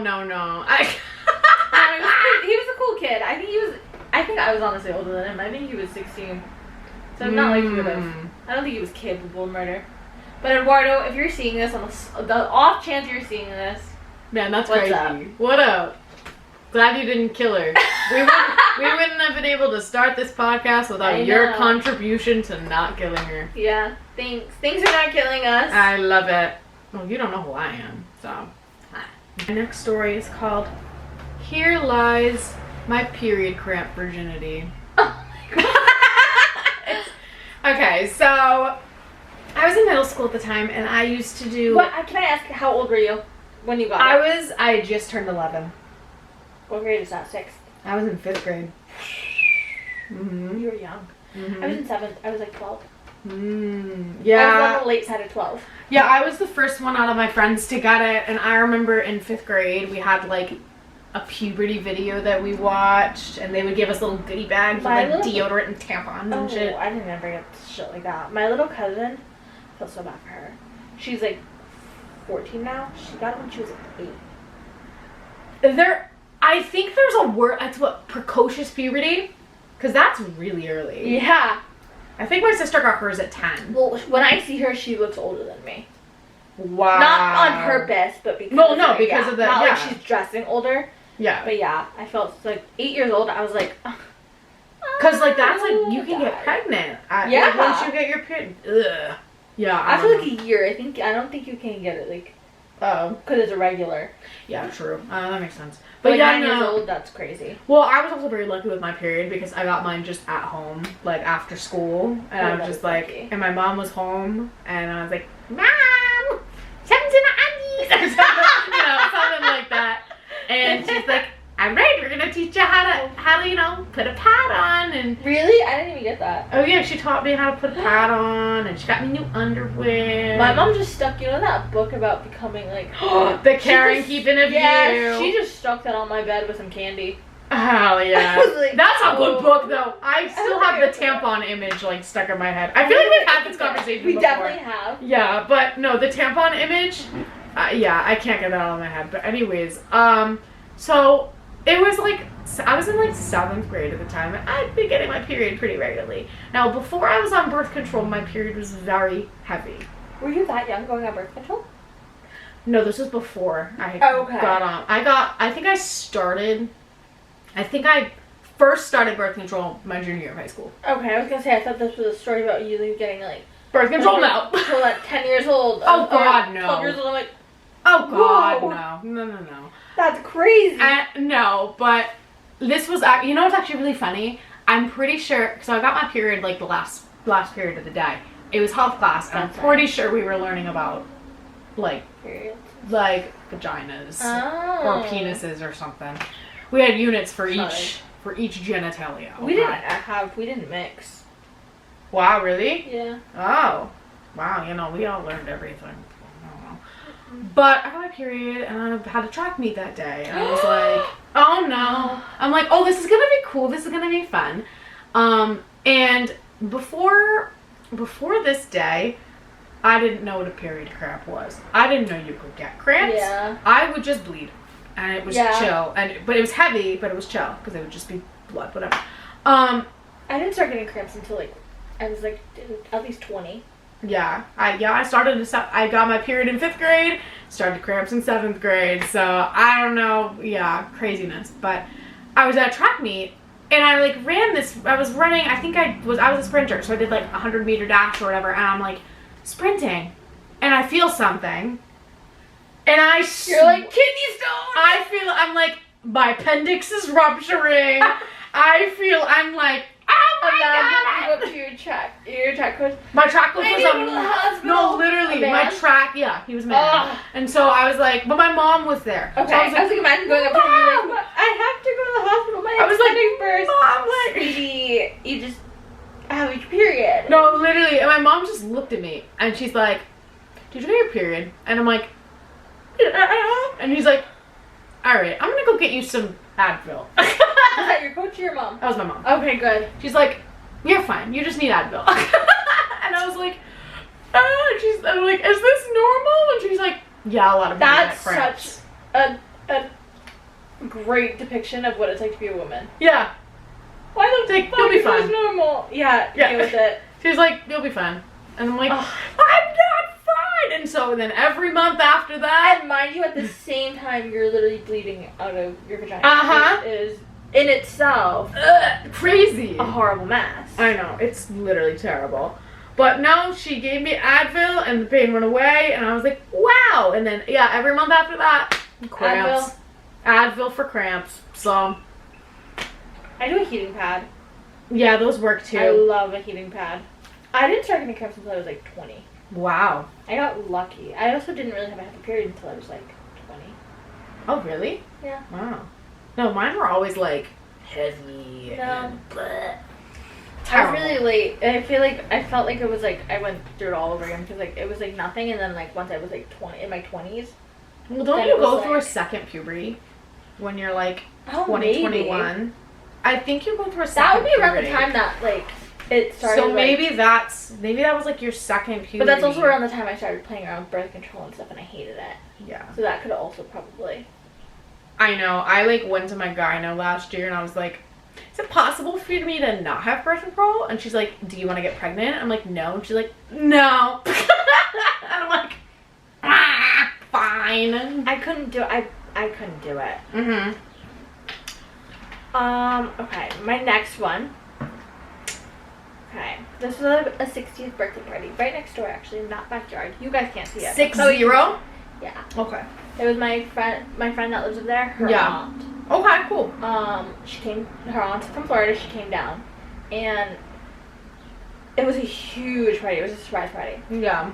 He was a cool kid. I think I was honestly older than him. I think he was 16. So not like he would have. I don't think he was capable of murder. But Eduardo, if you're seeing this, on the off chance you're seeing this, man, that's what's crazy. up? What up? Glad you didn't kill her. We wouldn't have been able to start this podcast without your contribution to not killing her. Yeah, thanks. Thanks for not killing us. I love it. Well, you don't know who I am, so. My next story is called Here Lies My Period Cramp Virginity. Oh my god. Okay, so I was in middle school at the time, and I used to do... Can I ask, how old were you when you got it? I just turned 11. What grade is that? 6th? I was in 5th grade. Mm-hmm. You were young. Mm-hmm. I was in 7th. I was like 12. Yeah. I was on the late side of 12. Yeah, I was the first one out of my friends to get it, and I remember in 5th grade we had like a puberty video that we watched, and they would give us little goodie bags with like deodorant and tampons and shit. I didn't ever get shit like that. My little cousin, I feel so bad for her. She's like 14 now. She got it when she was like 8. I think there's a word, that's what, precocious puberty? Because that's really early. Yeah. I think my sister got hers at 10. Well, when I see her, she looks older than me. Wow. Not on purpose, but because because of the, not like she's dressing older. Yeah. But yeah, I felt like 8 years old, I was like, because like that's like, you can get pregnant. Yeah. Like, once you get your period. Ugh. Yeah. After like a year, I don't think you can get it, like, because it's irregular. Yeah, true. That makes sense. But But like 9 years old, that's crazy. Well, I was also very lucky with my period because I got mine just at home, like after school, and I was just like, lucky. And my mom was home, and I was like, Mom, something to my undies, or something, something like that. And she's like, all right, we're gonna teach you how to put a pad on. And really, I didn't even get that. Oh yeah, she taught me how to put a pad on, and she got me new underwear. My mom just stuck, that book about becoming like the care and keeping of you. Yeah, she just stuck that on my bed with some candy. Hell yeah. Like, that's a good book though. I still have the tampon image like stuck in my head. I feel like we've had this conversation before. We definitely have. Yeah, but no, the tampon image, yeah, I can't get that out of my head. But anyways, so it was like, I was in like 7th grade at the time, and I'd been getting my period pretty regularly. Now, before I was on birth control, my period was very heavy. Were you that young going on birth control? No, this was before I Okay. got on. I think I first started birth control my junior year of high school. Okay, I was gonna say, I thought this was a story about you getting like birth control now. Until at 10 years old. Oh god, no. 12 years old, I'm like, oh god, whoa. No. That's crazy. No, but this was, what's actually really funny? I'm pretty sure, so I got my period like the last period of the day. It was health class, and I'm pretty sure we were learning about like periods, like vaginas or penises or something. We had units for each genitalia. We didn't mix. Wow, really? Yeah. Oh, wow. We all learned everything. But I got my period, and I had a track meet that day, and I was like, oh no. I'm like, oh, this is gonna be cool, this is gonna be fun. And before this day, I didn't know what a period cramp was. I didn't know you could get cramps. Yeah. I would just bleed, and it was chill, but it was heavy, but it was chill, because it would just be blood, whatever. I didn't start getting cramps until like, I was like at least 20. Yeah, I got my period in 5th grade, started cramps in 7th grade, so I don't know, craziness. But I was at a track meet, and I like I was running, I was a sprinter, so I did like a 100-meter dash or whatever, and I'm like sprinting, and I feel something, and you're like, kidney stone! I'm like, my appendix is rupturing, I'm like, oh Imagine you go up to your track coach. My track coach I was need to go to the hospital. no, literally, my track, he was mad. Ugh. And so I was like, but my mom was there. Okay, So I was like, imagine going up to him and being like, I have to go to the hospital. I was like, first. Mom, like, Sweetie, you just have your period. no, literally, and my mom just looked at me, and she's like, did you get your period? And I'm like, yeah. And he's like, all right, I'm gonna go get you some Advil. Was that your coach or your mom? That was my mom. Okay, good. She's like, you're fine. You just need Advil. And I was like, I'm like, is this normal? And she's like, yeah, a lot of people That's get cramps. such a great depiction of what it's like to be a woman. Yeah. Why the Like, fuck you'll be is this fine. normal? Yeah, deal with it. She's like, you'll be fine. And I'm like, Ugh. I'm not fine. And so then every month after that, And mind you, at the same time, you're literally bleeding out of your vagina. Uh-huh. Which is, in itself, crazy. a horrible mess. I know, it's literally terrible. But no, she gave me Advil and the pain went away and I was like, wow. And then, yeah, every month after that, cramps. Advil for cramps. So, I do a heating pad. yeah, those work too. I love a heating pad. I didn't start getting cramps until I was like 20. Wow. I got lucky. I also didn't really have a heavy period until I was like 20. Oh, really? Yeah. Wow. No, mine were always like heavy. No. And bleh. I was really late. And I felt like it was like I went through it all over again because like it was like nothing, and then like once I was like 20 in my 20s. Well, don't then you it was, go through a like- second puberty when you're like Oh, 20, maybe. 21? I think you go through a second That would be around the puberty. time that like it started. So like- maybe that was like your second puberty. But that's also around the time I started playing around with birth control and stuff, and I hated it. Yeah. So that could also probably. I know. I like went to my gyno last year and I was like, is it possible for me to not have birth control? And she's like, do you want to get pregnant? I'm like, no. And she's like, no. And I'm like, fine. I couldn't do it. I couldn't do it. Mm-hmm. Okay, my next one. Okay, this was a 60th birthday party right next door, actually, not backyard. You guys can't see it. 6-0? Yeah. Okay. It was my friend that lives over there. Her Yeah. aunt. Okay, cool. Her aunt's from Florida. She came down, and it was a huge party. It was a surprise party. Yeah.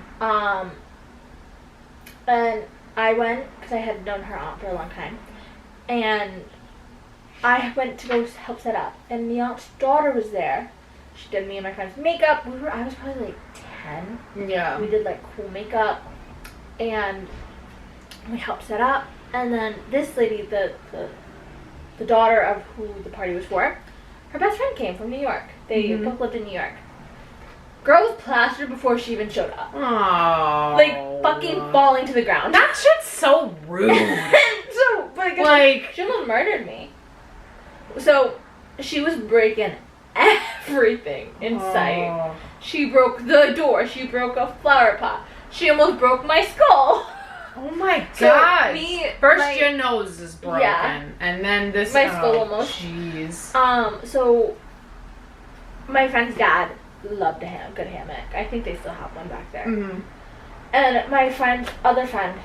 And I went because I had known her aunt for a long time, and I went to go help set up, and the aunt's daughter was there. She did me and my friend's makeup. I was probably like 10. Yeah. We did like cool makeup, and we helped set up. And then this lady, the daughter of who the party was for, her best friend came from New York. They both lived in New York. Girl was plastered before she even showed up. Oh. Like fucking falling to the ground. That shit's so rude. So, Like- she almost murdered me. So she was breaking everything in sight. Oh. She broke the door. She broke a flower pot. She almost broke my skull. Oh my So, god. First your nose is broken. Yeah. And then this My skull almost. Jeez. So my friend's dad loved a good hammock. I think they still have one back there. Mm-hmm. And my other friend,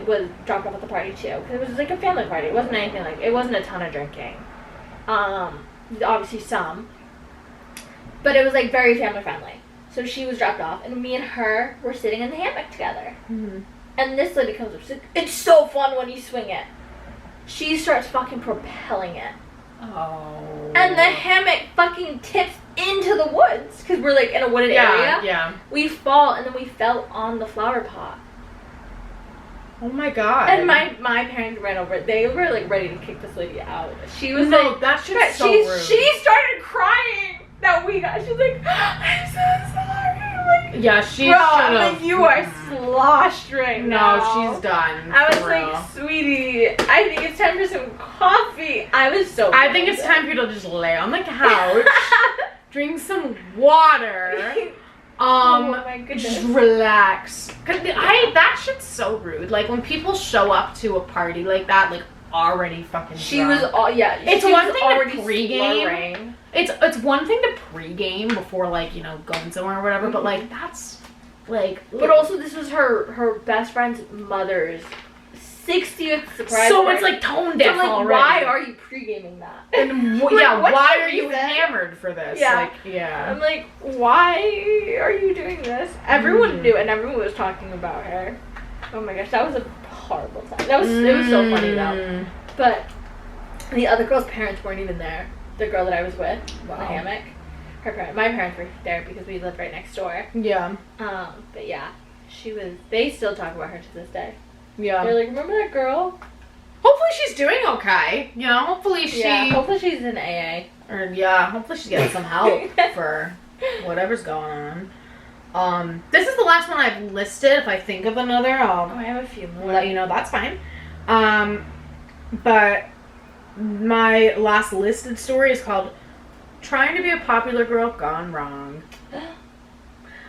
was dropped off at the party too. Because it was like a family party. It wasn't anything like, it wasn't a ton of drinking. Obviously some. But it was like very family friendly. So she was dropped off, and me and her were sitting in the hammock together. Mm-hmm. And this lady comes up, she's like, it's so fun when you swing it. She starts fucking propelling it. Oh. And the hammock fucking tips into the woods. Because we're like in a wooded area. Yeah. We fall, and then we fell on the flower pot. Oh my god. And my parents ran over. They were like ready to kick this lady out. She was No, like, that shit's so she, rude. She started crying that we got. She's like, I'm so sorry. I'm like, Yeah, she bro, should I'm have. like, you are sloshed right now. No, she's done. I was for like, real. sweetie, I think it's time for some coffee. I was so I think it's time for you to just lay on the couch, drink some water, Oh my goodness. just relax. Cause that shit's so rude. Like when people show up to a party like that, like already fucking She drunk. was all, yeah. It's she one was thing to already pregame. slurring. It's one thing to pregame before like, you know, going somewhere or whatever, but like that's like But also this was her best friend's mother's 60th surprise. So party. it's like tone deaf so, like, already. why are you pre-gaming that? And Like, yeah, what's why the are you reason? hammered for this? Yeah. Like, yeah. I'm like, why are you doing this? Everyone knew, and everyone was talking about her. Oh my gosh, that was a horrible time. It was so funny though. But the other girl's parents weren't even there. The girl that I was with in the hammock. My parents were there because we lived right next door. Yeah. But yeah, they still talk about her to this day. Yeah. They're like, remember that girl? Hopefully she's doing okay. You know, hopefully hopefully she's in AA. Or hopefully she's getting some help for whatever's going on. This is the last one I've listed. If I think of another, I have a few more. let you know. That's fine. But my last listed story is called Trying to Be a Popular Girl Gone Wrong.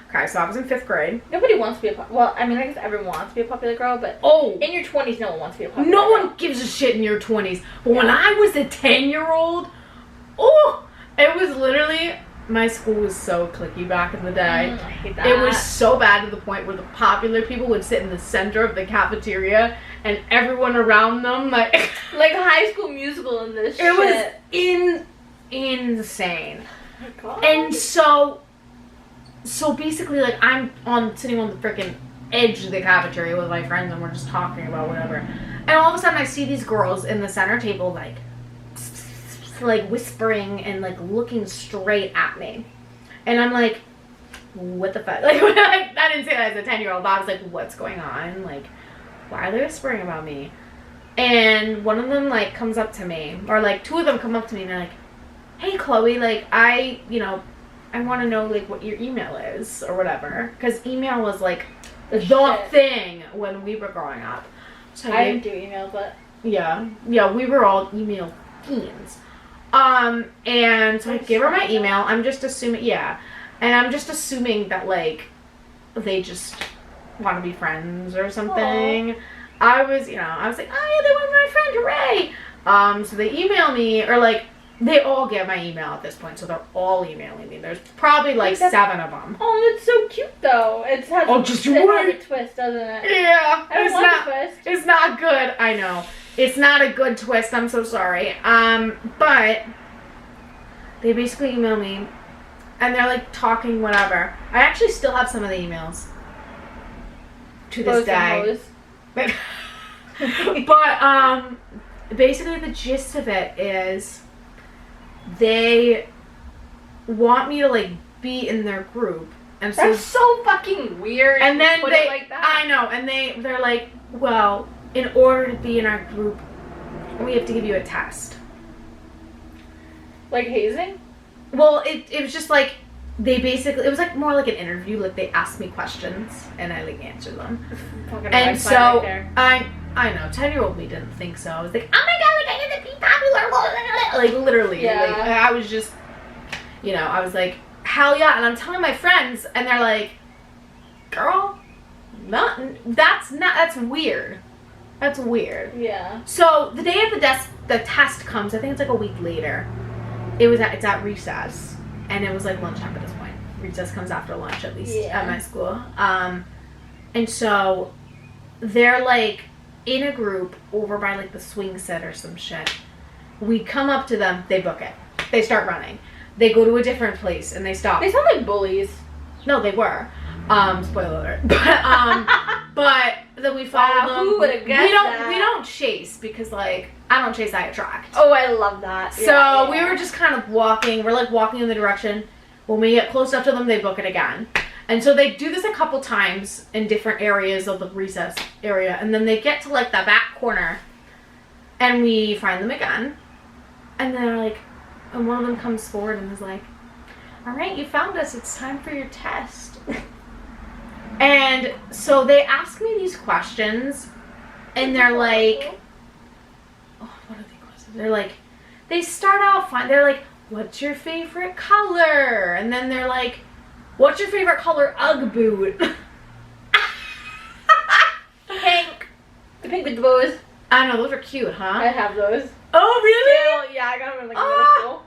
Okay, so I was in 5th grade. Nobody wants to be well, I mean, I guess everyone wants to be a popular girl, but in your 20s, no one wants to be a popular girl. No one gives a shit in your 20s. But when I was a 10-year-old, it was literally, my school was so cliquey back in the day. I hate that. It was so bad to the point where the popular people would sit in the center of the cafeteria and everyone around them, like High School Musical in this shit. It was insane. Oh my God. And so basically, like, I'm sitting on the freaking edge of the cafeteria with my friends and we're just talking about whatever. And all of a sudden I see these girls in the center table, like whispering and like looking straight at me. And I'm like, what the fuck? Like, I didn't say that as a 10-year-old, but I was like, what's going on? Like, why are they whispering about me? And one of them like comes up to me, or like 2 of them come up to me and they're like, hey Chloe, like I want to know like what your email is or whatever, because email was like the thing when we were growing up. So I didn't do email, but yeah, we were all email fiends. And so I gave her my email. I'm just assuming, and I'm just assuming that like they just want to be friends or something. Aww. I was like, oh yeah, they want to be my friend, hooray! So they email me, or like. They all get my email at this point, so they're all emailing me. There's probably like 7 of them. Oh, it's so cute though. It has a twist, doesn't it? Yeah, I don't want a twist. It's not good. I know. It's not a good twist. I'm so sorry. But they basically email me, and they're like talking whatever. I actually still have some of the emails to this day. But basically the gist of it is, they want me to like be in their group, and so that's so fucking weird. And then put it like that. I know, and they're like, well, in order to be in our group, we have to give you a test. Like hazing? Well, it was just like it was like more like an interview. Like they asked me questions and I like answered them. And so right I know, 10-year-old me didn't think so. I was like, oh my god, like I get to be popular, like literally. Yeah. Like I was just, I was like, hell yeah. And I'm telling my friends, and they're like, girl, that's weird. That's weird. Yeah. So the day of the test comes. I think it's like a week later. It's at recess, and it was like lunchtime at this point. Recess comes after lunch, at least at my school. And so they're like in a group over by like the swing set or some shit. We come up to them, they book it. They start running. They go to a different place and they stop. They sound like bullies. No, they were. Spoiler alert. But then we follow them. Who would have guessed that? We don't chase, because like I don't chase, I attract. Oh, I love that. So we were just kind of walking. We're like walking in the direction. When we get close enough to them, they book it again. And so they do this a couple times in different areas of the recess area. And then they get to like the back corner. And we find them again. And they're like, and one of them comes forward and is like, all right, you found us. It's time for your test. And so they ask me these questions. And they're like, what are the questions? They're like, they start out fine. They're like, what's your favorite color? And then they're like, what's your favorite color Ugg boot? Pink. The pink with the bows. I know, those are cute, huh? I have those. Oh, really? Yeah, I got them in like middle school.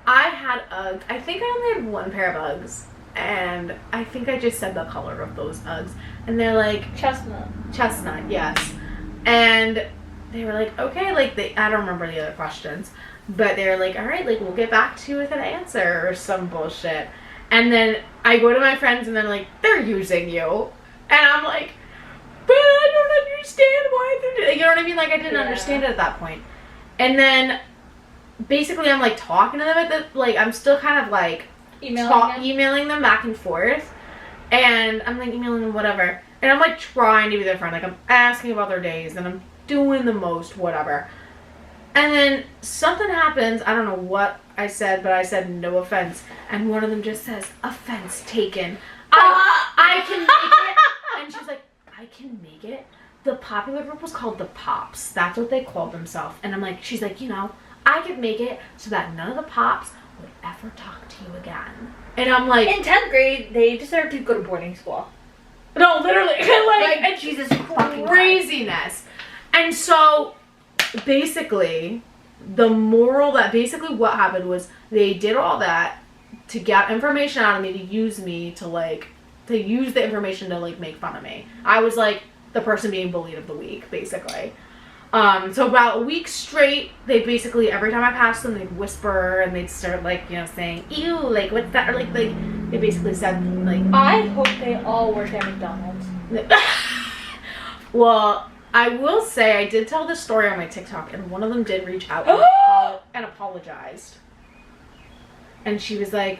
I had Uggs. I think I only had one pair of Uggs. And I think I just said the color of those Uggs. And they're like... Chestnut. Chestnut, yes. And they were like, okay, like, I don't remember the other questions, but they were like, all right, like, we'll get back to you with an answer or some bullshit. And then I go to my friends and they're like, they're using you. And I'm like, but I don't understand why they're doing it. You know what I mean? Like, I didn't understand it at that point. And then basically I'm like talking to them at the, like, I'm still kind of like emailing them back and forth. And I'm like emailing them whatever. And I'm like trying to be their friend. Like, I'm asking about their days and I'm doing the most whatever. And then something happens. I don't know what I said, but I said no offense. And one of them just says, offense taken. I can make it. And she's like, I can make it. The popular group was called the Pops. That's what they called themselves. And I'm like, she's like, you know, I could make it so that none of the Pops would ever talk to you again. And I'm like, in 10th grade, they deserve to go to boarding school. No, literally, like Jesus fucking craziness. And so, basically, the moral that basically what happened was they did all that to get information out of me, to use the information to like make fun of me. I was like the person being bullied of the week, basically. So about a week straight, they basically, every time I passed them, they'd whisper and they'd start like, you know, saying, ew, like what's that? Or like they basically said like, I hope they all work at McDonald's. Well, I will say I did tell this story on my TikTok, and one of them did reach out and apologized. And she was like,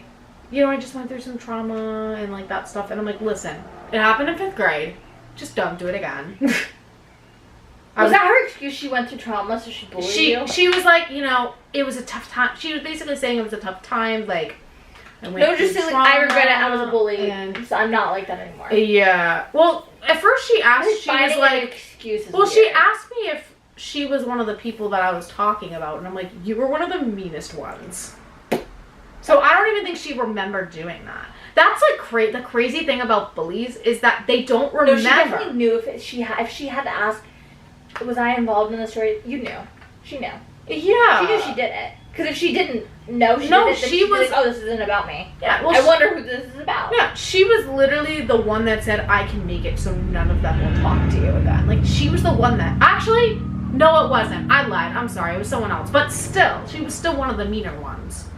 you know, I just went through some trauma and like that stuff. And I'm like, listen, it happened in 5th grade. Just don't do it again. Was that her excuse? She went through trauma, so she bullied you? She was like, you know, it was a tough time. She was basically saying it was a tough time. Like, I regret it. I was a bully, so I'm not like that anymore. Yeah. Well, at first she asked, she was like, excuses. Well, she asked me if she was one of the people that I was talking about, and I'm like, you were one of the meanest ones. So I don't even think she remembered doing that. That's like the crazy thing about bullies is that they don't remember. No, she definitely knew if she had to ask, was I involved in the story? You knew. She knew. Yeah. She knew she did it. Because if she didn't know she did it, then she was like, oh, this isn't about me. Yeah. Well, I wonder who this is about. Yeah. She was literally the one that said, I can make it so none of them will talk to you again. Like, she was the one that... Actually, no, it wasn't. I lied. I'm sorry. It was someone else. But still, she was still one of the meaner ones.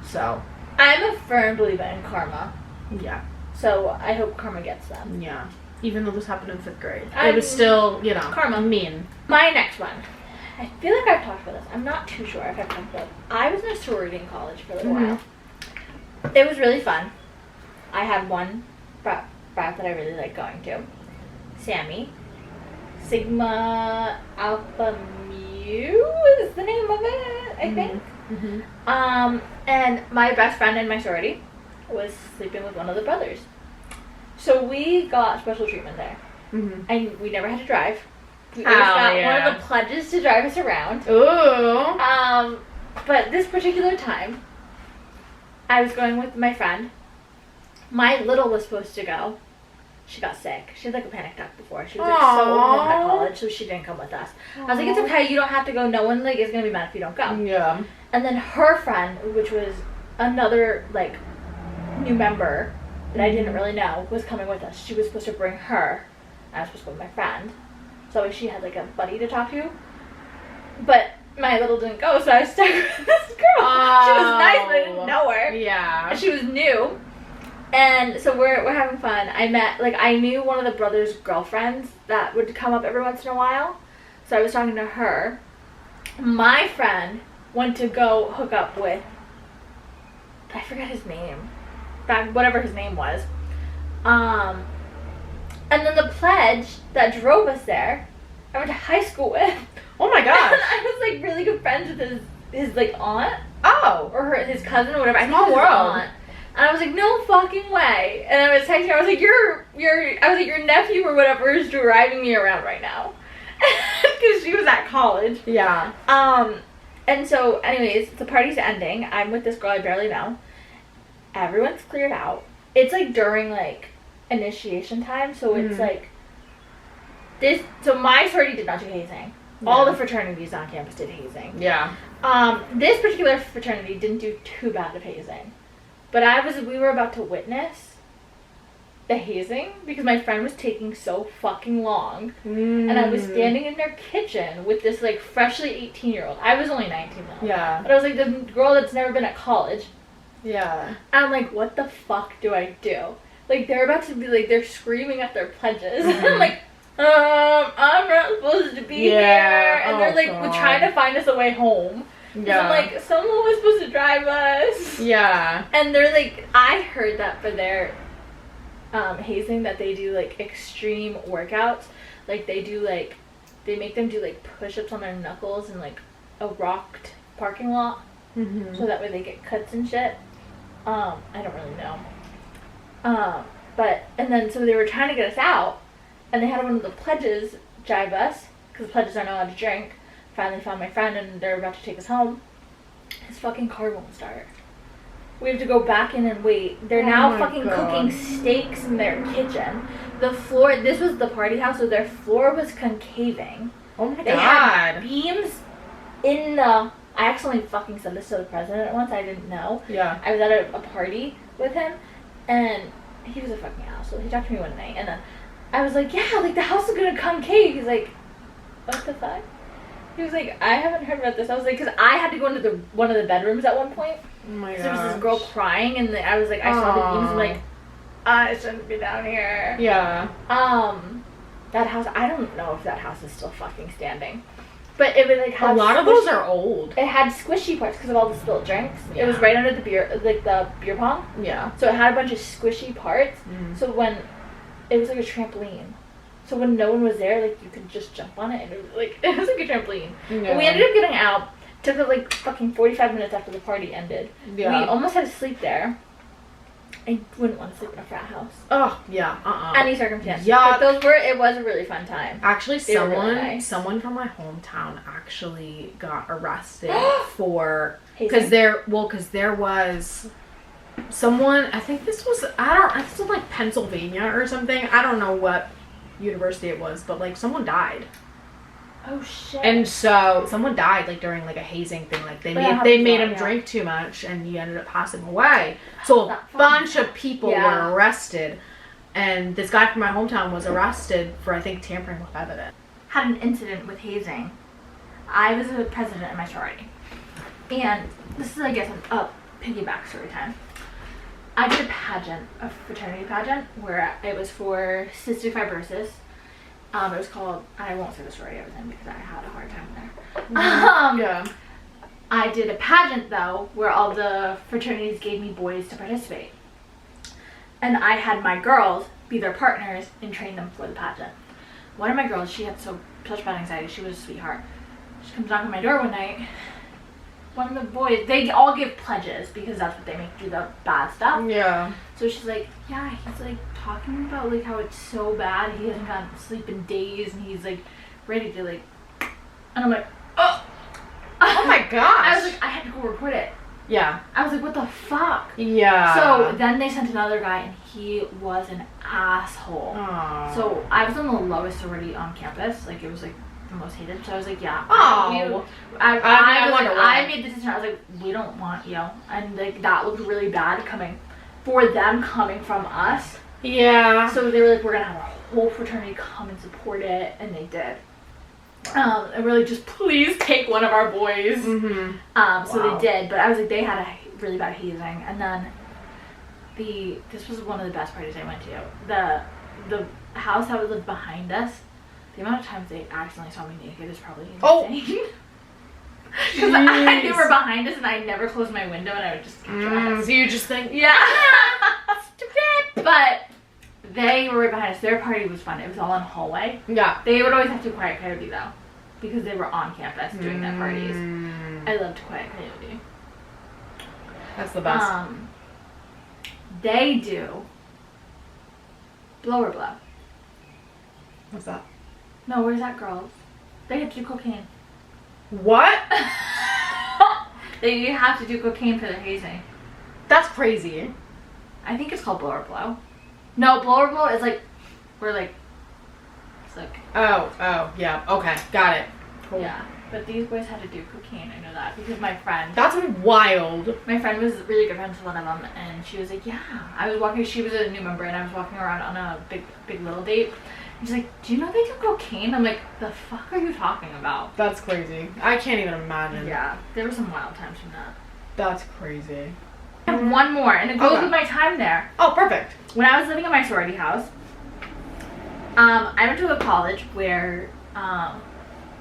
So... I'm a firm believer in karma. Yeah. So I hope karma gets them. Yeah. Even though this happened in 5th grade. It was still, you know, karma. Mean. My next one. I feel like I've talked about this. I'm not too sure if I've talked about it. I was in a sorority in college for a little while. It was really fun. I had one frat that I really liked going to. Sammy. Sigma Alpha Mu is the name of it, I think. And my best friend in my sorority was sleeping with one of the brothers. So we got special treatment there. And we never had to drive. We got one of the pledges to drive us around. Ooh. But this particular time, I was going with my friend. My little was supposed to go. She got sick. She had like a panic attack before. She was like so overwhelmed at college, so she didn't come with us. I was like, it's okay, you don't have to go. No one like is gonna be mad if you don't go. Yeah. And then her friend, which was another like new member that I didn't really know, was coming with us. She was supposed to bring her. I was supposed to go with my friend. So she had like a buddy to talk to. But my little didn't go, so I was stuck with this girl. She was nice, but I didn't know her. Yeah. And she was new. And so we're having fun. I knew one of the brothers' girlfriends that would come up every once in a while. So I was talking to her. My friend went to go hook up with, I forget his name. Whatever his name was. And then the pledge that drove us there, I went to high school with. Oh my gosh. And I was like really good friends with his like aunt. Oh. Or his cousin or whatever. Small I think world. Aunt. And I was like, no fucking way. And I was texting her, I was like, your nephew or whatever is driving me around right now. Because she was at college. Yeah. And so, anyways, the party's ending. I'm with this girl I barely know. Everyone's cleared out. It's like during like initiation time, so it's like this. So my sorority did not do hazing. Yeah. All the fraternities on campus did hazing. Yeah. This particular fraternity didn't do too bad of hazing. But we were about to witness the hazing because my friend was taking so fucking long. And I was standing in their kitchen with this, like, freshly 18-year-old. I was only 19 though. Yeah. But I was, like, the girl that's never been at college. Yeah. And I'm like, what the fuck do I do? Like, they're about to be, like, they're screaming at their pledges. Mm-hmm. I'm like, I'm not supposed to be here. And they're, like, trying to find us a way home. Yeah. I'm like, someone was supposed to drive us. Yeah. And they're, like, I heard that for their hazing that they do, like, extreme workouts. Like, they do, like, they make them do, like, push-ups on their knuckles in, like, a rocked parking lot. Mm-hmm. So that way they get cuts and shit. I don't really know. But, and then, so they were trying to get us out, and they had one of the pledges drive us, because the pledges aren't allowed to drink. Finally found my friend, and they're about to take us home. His fucking car won't start. We have to go back in and wait. They're now fucking cooking steaks in their kitchen. The floor, this was the party house, so their floor was concaving. Oh my god. They had beams in the... I accidentally fucking said this to the president once. I didn't know. Yeah. I was at a party with him, and he was a fucking asshole. He talked to me one night, and then I was like, yeah, like, the house is gonna concave. He's like, what the fuck? He was like, I haven't heard about this. I was like, because I had to go into one of the bedrooms at one point. Oh my god. So there was this girl crying, and I was like, I saw the beams, I'm like, I shouldn't be down here. Yeah. That house, I don't know if that house is still fucking standing. But it was like a lot of those are old. It had squishy parts because of all the spilled drinks. Yeah. It was right under the beer, like the beer pong. Yeah. So it had a bunch of squishy parts. Mm. So when it was like a trampoline. So when no one was there, like, you could just jump on it, and it was like a trampoline. Yeah. But we ended up getting out. Took it like fucking 45 minutes after the party ended. Yeah. We almost had to sleep there. I wouldn't want to sleep in a frat house. Oh yeah. Any circumstance. Yeah. But it was a really fun time. Actually, They were really nice. someone from my hometown actually got arrested for Hazing? because there was someone. I think this was this was like Pennsylvania or something. I don't know what university it was, but like someone died. Oh shit. And so someone died like during like a hazing thing. Like they made him drink too much, and he ended up passing away. So a bunch of people were arrested, and this guy from my hometown was arrested for, I think, tampering with evidence. Had an incident with hazing. I was a president in my sorority, and this is, I guess, a piggyback story time. I did a fraternity pageant, where it was for cystic fibrosis. It was called, I won't say the story I was in because I had a hard time there. Yeah. I did a pageant, though, where all the fraternities gave me boys to participate. And I had my girls be their partners and train them for the pageant. One of my girls, she had such bad anxiety. She was a sweetheart. She comes knocking on my door one night. One of the boys, they all give pledges because that's what they make do the bad stuff. Yeah. So she's like, yeah, he's like talking about like how it's so bad. He hasn't gotten sleep in days, and he's like ready to like. And I'm like, oh. Oh my gosh. I was like, I had to go report it. Yeah. I was like, what the fuck? Yeah. So then they sent another guy, and he was an asshole. Aww. So I was on the lowest sorority on campus. Like, it was like the most hated. So I was like, yeah. Oh. I made the decision. I was like, we don't want you. And like that looked really bad coming from us. Yeah. So they were like, we're gonna have a whole fraternity come and support it, and they did. And we're like, just please take one of our boys. Mm-hmm. So they did, but I was like, they had a really bad hazing, and then this was one of the best parties I went to. The house that lived behind us, the amount of times they accidentally saw me naked is probably insane. Because they were behind us, and I never closed my window, and I would just catch So you just think, yeah, stupid. But they were right behind us. Their party was fun. It was all in a hallway. Yeah. They would always have to quiet coyote though, because they were on campus doing their parties. I loved quiet coyote. That's the best. They do blower blow. What's that? No, where's that, girls? They have to do cocaine. What? They have to do cocaine for their hazing. That's crazy. I think it's called blower blow. No, blower blow is like, it's like. Oh, yeah. Okay, got it. Cool. Yeah. But these boys had to do cocaine. I know that because my friend. That's wild. My friend was really good friends with one of them, and she was like, "Yeah." I was walking. She was a new member, and I was walking around on a big little date. And she's like, "Do you know they do cocaine?" I'm like, "The fuck are you talking about?" That's crazy. I can't even imagine. Yeah, there were some wild times from that. That's crazy. I have one more, and it goes Okay. with my time there. Oh, perfect. When I was living in my sorority house, I went to a college where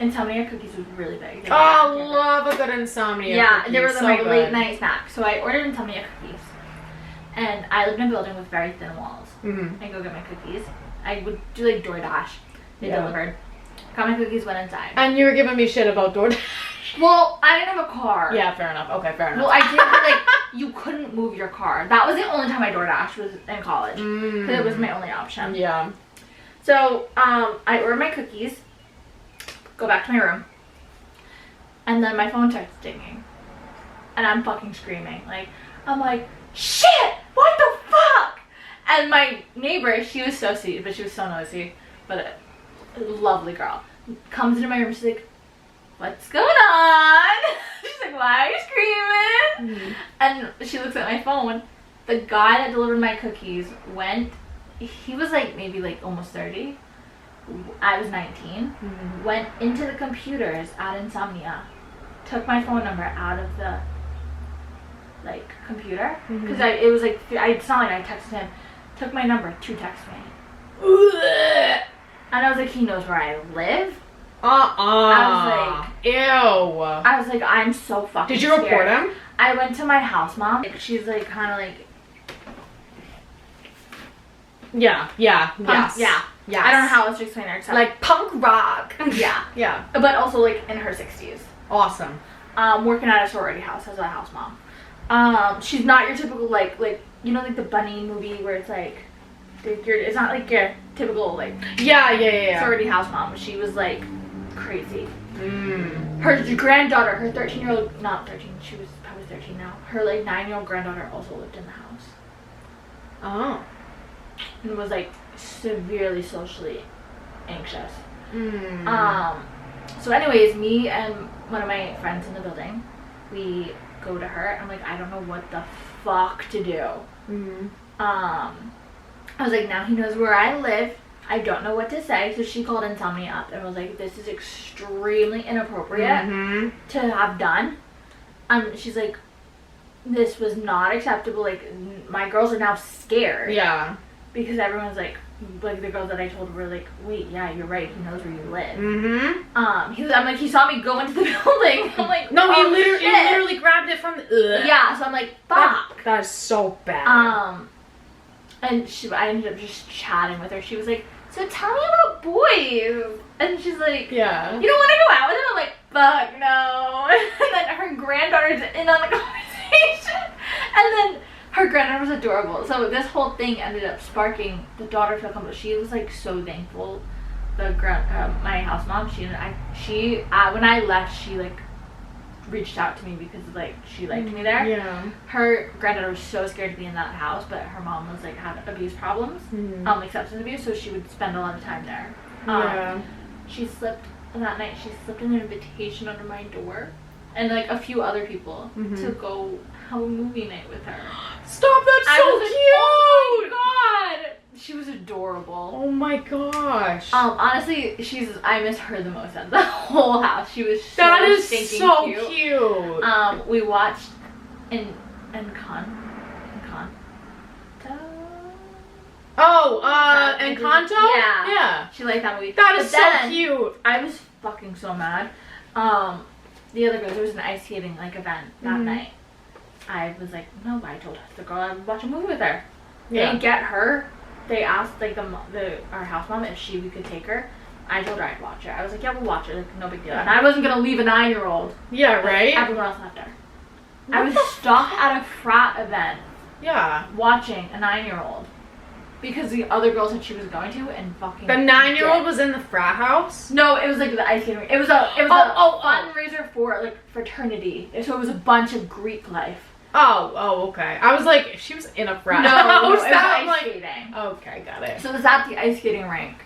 insomnia cookies was really big. Oh, love a good insomnia. Yeah, cookie. they were So my good. late night snack. So I ordered insomnia cookies, and I lived in a building with very thin walls. Mm-hmm. I go get my cookies. I would do like DoorDash. They delivered. Got my cookies, went inside. And you were giving me shit about DoorDash. Well, I didn't have a car. Yeah, fair enough. Okay, fair enough. Well, I did, but like you couldn't move your car. That was the only time I DoorDash was in college because it was my only option. Yeah. So I ordered my cookies. Go back to my room. And then my phone starts dinging. And I'm fucking screaming. I'm like, shit! What the fuck? And my neighbor, she was so sweet, but she was so noisy. But a lovely girl. Comes into my room, she's like, what's going on? She's like, why are you screaming? Mm-hmm. And she looks at my phone. The guy that delivered my cookies he was like maybe like almost 30. I was 19. Mm-hmm. Went into the computers at Insomnia, took my phone number out of the computer because it was like it's not like I texted him. Took my number to text me, and I was like, he knows where I live. I was like, ew. I was like, I'm so fucking. Did you report scared. him? I went to my house mom. She's like kind of like. Yeah. Yes. Yeah. Yes. I don't know how else to explain her. Except Like punk rock. yeah. Yeah. But also like in her 60s. Awesome. Working at a sorority house as a house mom. She's not your typical like you know like the bunny movie where it's like it's not like your typical like Yeah. sorority house mom. She was like crazy. Mm. Her granddaughter, her 13-year-old, not 13, she was probably 13 now. Her like 9-year-old granddaughter also lived in the house. Oh. And was like severely socially anxious. Mm. So anyways, me and one of my friends in the building, we go to her. I'm like, I don't know what the fuck to do. Mm. I was like, now he knows where I live. I don't know what to say. So she called Insomnia up and was like, this is extremely inappropriate to have done. She's like, this was not acceptable. Like, my girls are now scared. Yeah. Because everyone's like the girls that I told were like, wait, yeah, you're right. He knows where you live. Mm-hmm. I'm like, he saw me go into the building. I'm like, No, oh, he shit. literally grabbed it from the. Yeah, so I'm like, fuck. That is so bad. And I ended up just chatting with her. She was like, so tell me about boys. And she's like, Yeah. you don't want to go out with him? I'm like, fuck no. And then her granddaughter's in on the conversation. And then her granddaughter was adorable. So this whole thing ended up sparking the daughter to come. She was like so thankful. My house mom, when I left, she like reached out to me because like she liked me there. Yeah. Her granddaughter was so scared to be in that house, but her mom was like had abuse problems, like substance abuse, so she would spend a lot of time there. Yeah. That night she slipped an invitation under my door, and like a few other people to go have a movie night with her. Stop! That's so I was cute. like, oh my god, she was adorable. Oh my gosh. Honestly, I miss her the most out of the whole house. She was so that is stinking so cute. cute. We watched Encanto. Encanto? Yeah. Yeah. She liked that movie. That is But so then, cute. I was fucking so mad. The other girls, there was an ice skating like event that night. I was like, no, I told the girl I would watch a movie with her. Yeah. They get her. They asked like our house mom if we could take her. I told her I'd watch her. I was like, yeah, we'll watch her. Like, no big deal. And I wasn't gonna leave a 9-year-old. Yeah, right? Everyone else left her. I was stuck at a frat event. Yeah. Watching a 9-year-old. Because the other girl said she was going to and fucking. The 9-year-old was in the frat house? No, it was like the ice skating. It was a fundraiser for like fraternity. So it was a bunch of Greek life. Oh, okay. I was like, if she was in a frat house, No, it was that ice like, skating. okay, got it. So it was at the ice skating rink.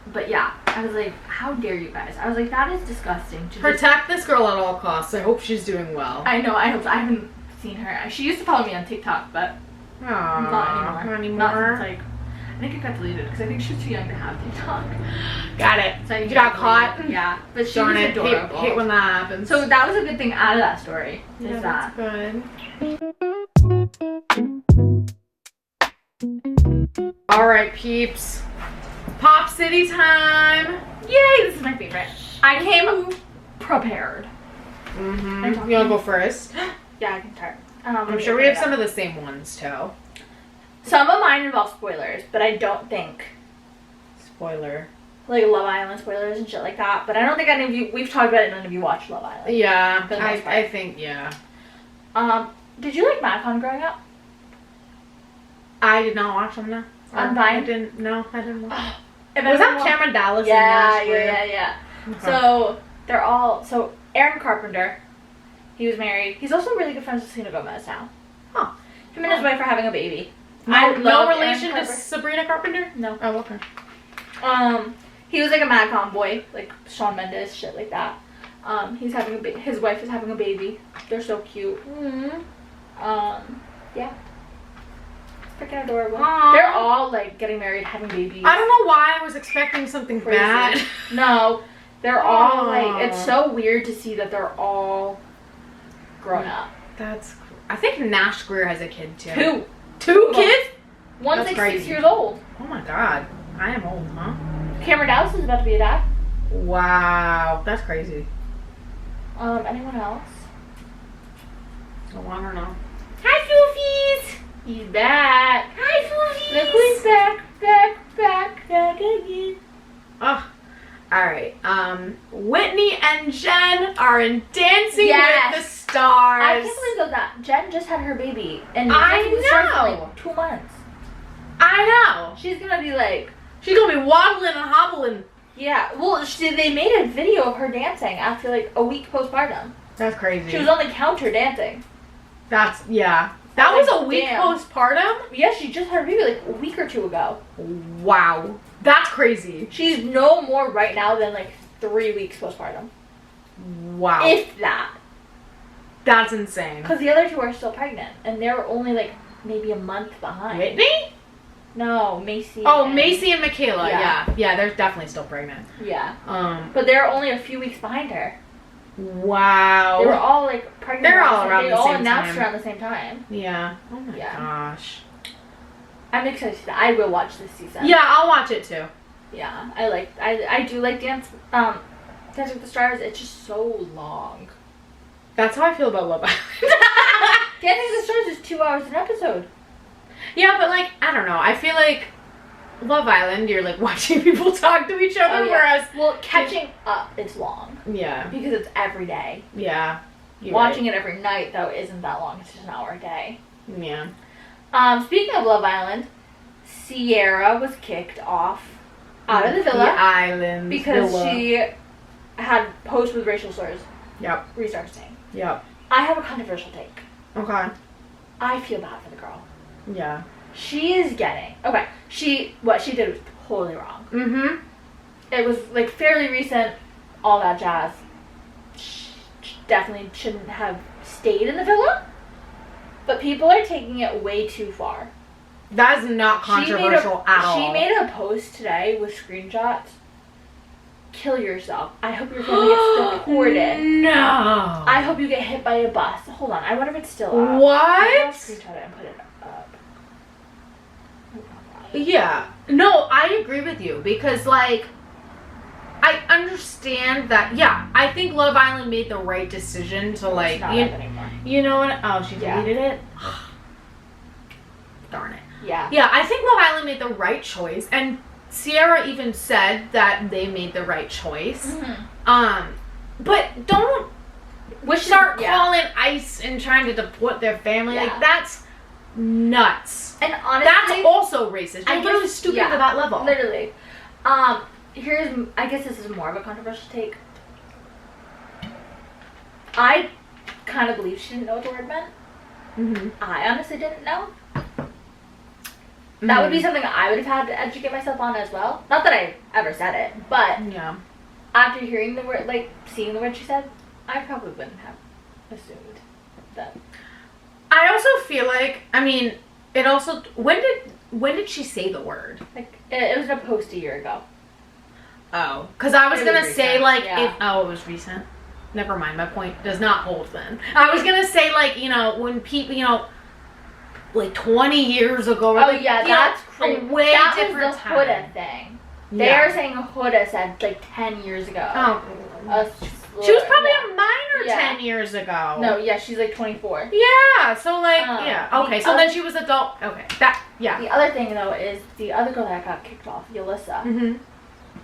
But yeah, I was like, how dare you guys? I was like, that is disgusting. Protect this girl at all costs. I hope she's doing well. I know. I hope. I haven't seen her. She used to follow me on TikTok, but not anymore. Not since, like, I think it got deleted because I think she was too young to have TikTok. Got it. So you got caught. Yeah, but she Darn was it. adorable. Hate when that happens. So that was a good thing out of that story. Yeah, is that's that good. All right, peeps. Pop City time. Yay! This is my favorite. I came prepared. Mm-hmm. You wanna go first? Yeah, I can start. I'm sure we have some of the same ones too. Some of mine involve spoilers, but I don't think spoiler. Like Love Island spoilers and shit like that. But I don't think any of you. We've talked about it. None of you watched Love Island. Yeah, I think yeah. Did you like MadCon growing up? I did not watch them. No. On Vine? I didn't. No, I didn't watch. Was that Cameron Dallas? Yeah. Okay. So they're all Aaron Carpenter. He was married. He's also really good friends with Selena Gomez now. Huh. Him and his wife are having a baby. No relation to Sabrina Carpenter? No. Oh, okay. He was like a MadCon boy, like Shawn Mendes, shit like that. He's having his wife is having a baby. They're so cute. Mm-hmm. Yeah. Freaking adorable. Aww. They're all like getting married, having babies. I don't know why I was expecting something crazy. bad. No, they're all like, it's so weird to see that they're all grown up. That's cool. I think Nash Greer has a kid too. Two kids? One's like 6 years old. Oh my god. I am old, huh? Cameron Dallas is about to be a dad. Wow. That's crazy. Anyone else? Oh, I don't know. Hi, Foofies! He's back. Hi, Foofies! Look who's back again. Oh. Alright. Whitney and Jen are in Dancing with the Stars. I can't believe that Jen just had her baby. And I Dancing with the Stars know. in like 2 months. I know. She's gonna be like... She's gonna be waddling and hobbling. Yeah. Well, they made a video of her dancing after like a week postpartum. That's crazy. She was on the counter dancing. Yeah. That was a week postpartum? Yeah, she just had her baby like a week or 2 ago. Wow. That's crazy. She's no more right now than like 3 weeks postpartum. Wow. If that. That's insane. Because the other 2 are still pregnant. And they're only like maybe a month behind. Whitney? No, Macy. Oh, Macy and Michaela. Yeah. Yeah, they're definitely still pregnant. Yeah. But they're only a few weeks behind her. Wow. They were all like pregnant. They're all around the same time. They all announced around the same time. Yeah. Oh my gosh. I'm excited to see that. I will watch this season. Yeah, I'll watch it too. Yeah, I do like Dancing with the Stars. It's just so long. That's how I feel about Love Island. Dancing with the Stars is 2 hours an episode. Yeah, but like, I don't know. I feel like Love Island, you're like watching people talk to each other, whereas... Well, catching up is long. Yeah. Because it's every day. Yeah. Watching it every night, though, isn't that long. It's just an hour a day. Yeah. Speaking of Love Island, Sierra was kicked off out of the villa. The island. Because she had posts with racial slurs. Yep. Resurfacing. Yep. I have a controversial take. Okay. I feel bad for the girl. Yeah. She is getting... Okay. What she did was totally wrong. Mm-hmm. It was, like, fairly recent, all that jazz. She definitely shouldn't have stayed in the villa. But people are taking it way too far. That is not controversial at all. She made a post today with screenshots. Kill yourself. I hope your family gets deported. No. I hope you get hit by a bus. Hold on. I wonder if it's still up. What? I'll screenshot it and put it up. Yeah. No, I agree with you because, like, I understand that. Yeah, I think Love Island made the right decision to, like, it's not up anymore. You know what? Oh, she deleted it? Darn it. Yeah. Yeah, I think Love Island made the right choice, and Sierra even said that they made the right choice. Mm-hmm. But don't start calling ICE and trying to deport their family. Yeah. Like, that's nuts. And honestly, that's also racist. You're literally stupid to that level. Literally. I guess this is more of a controversial take. I kind of believe she didn't know what the word meant. Mm-hmm. I honestly didn't know. That would be something I would have had to educate myself on as well. Not that I ever said it, but Yeah. after hearing the word, like, seeing the word she said, I probably wouldn't have assumed that. I also feel like, I mean, it also, when did she say the word? Like, it was in a post a year ago. Oh. Because I was It going was to say, recent, like, yeah. it was recent. Never mind, my point does not hold then. I was going to say, like, you know, when people, you know, like 20 years ago. Or Oh, like, yeah, you that's know, crazy. a way That different was the time. Huda thing. They Yeah. are saying Huda said, like, 10 years ago. Oh. She was probably a minor Yeah. 10 years ago. No, yeah, she's like 24. Yeah, so like, yeah. Okay, the so then other- she was adult. Okay, that, yeah. The other thing, though, is the other girl that got kicked off, Yulissa. Mm-hmm.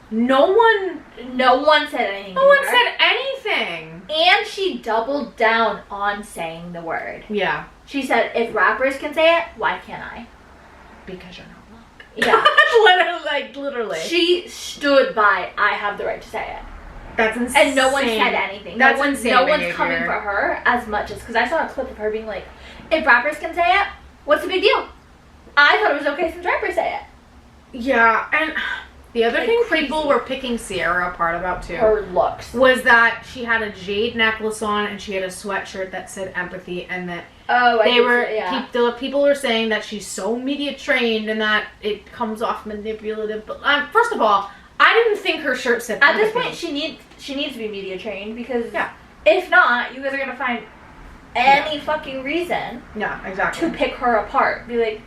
No one Said anything. No to one her. said anything. And she doubled down on saying the word. Yeah. She said, if rappers can say it, why can't I? Because you're not wrong. Yeah. literally. She stood by, I have the right to say it. That's insane. And no one said anything. That's no one, insane no one's behavior. coming for her as much as, because I saw a clip of her being like, if rappers can say it, what's the big deal? I thought it was okay since rappers say it. Yeah, and the other Like thing crazy. people were picking Sierra apart about too Her looks. was that she had a jade necklace on and she had a sweatshirt that said empathy, and that Oh, they were yeah. people were saying that she's so media trained and that it comes off manipulative. But first of all, I didn't think her shirt said At this empathy. point, she needs to be media trained, because Yeah. if not, you guys are gonna find any fucking reason Yeah, exactly. to pick her apart. Be like,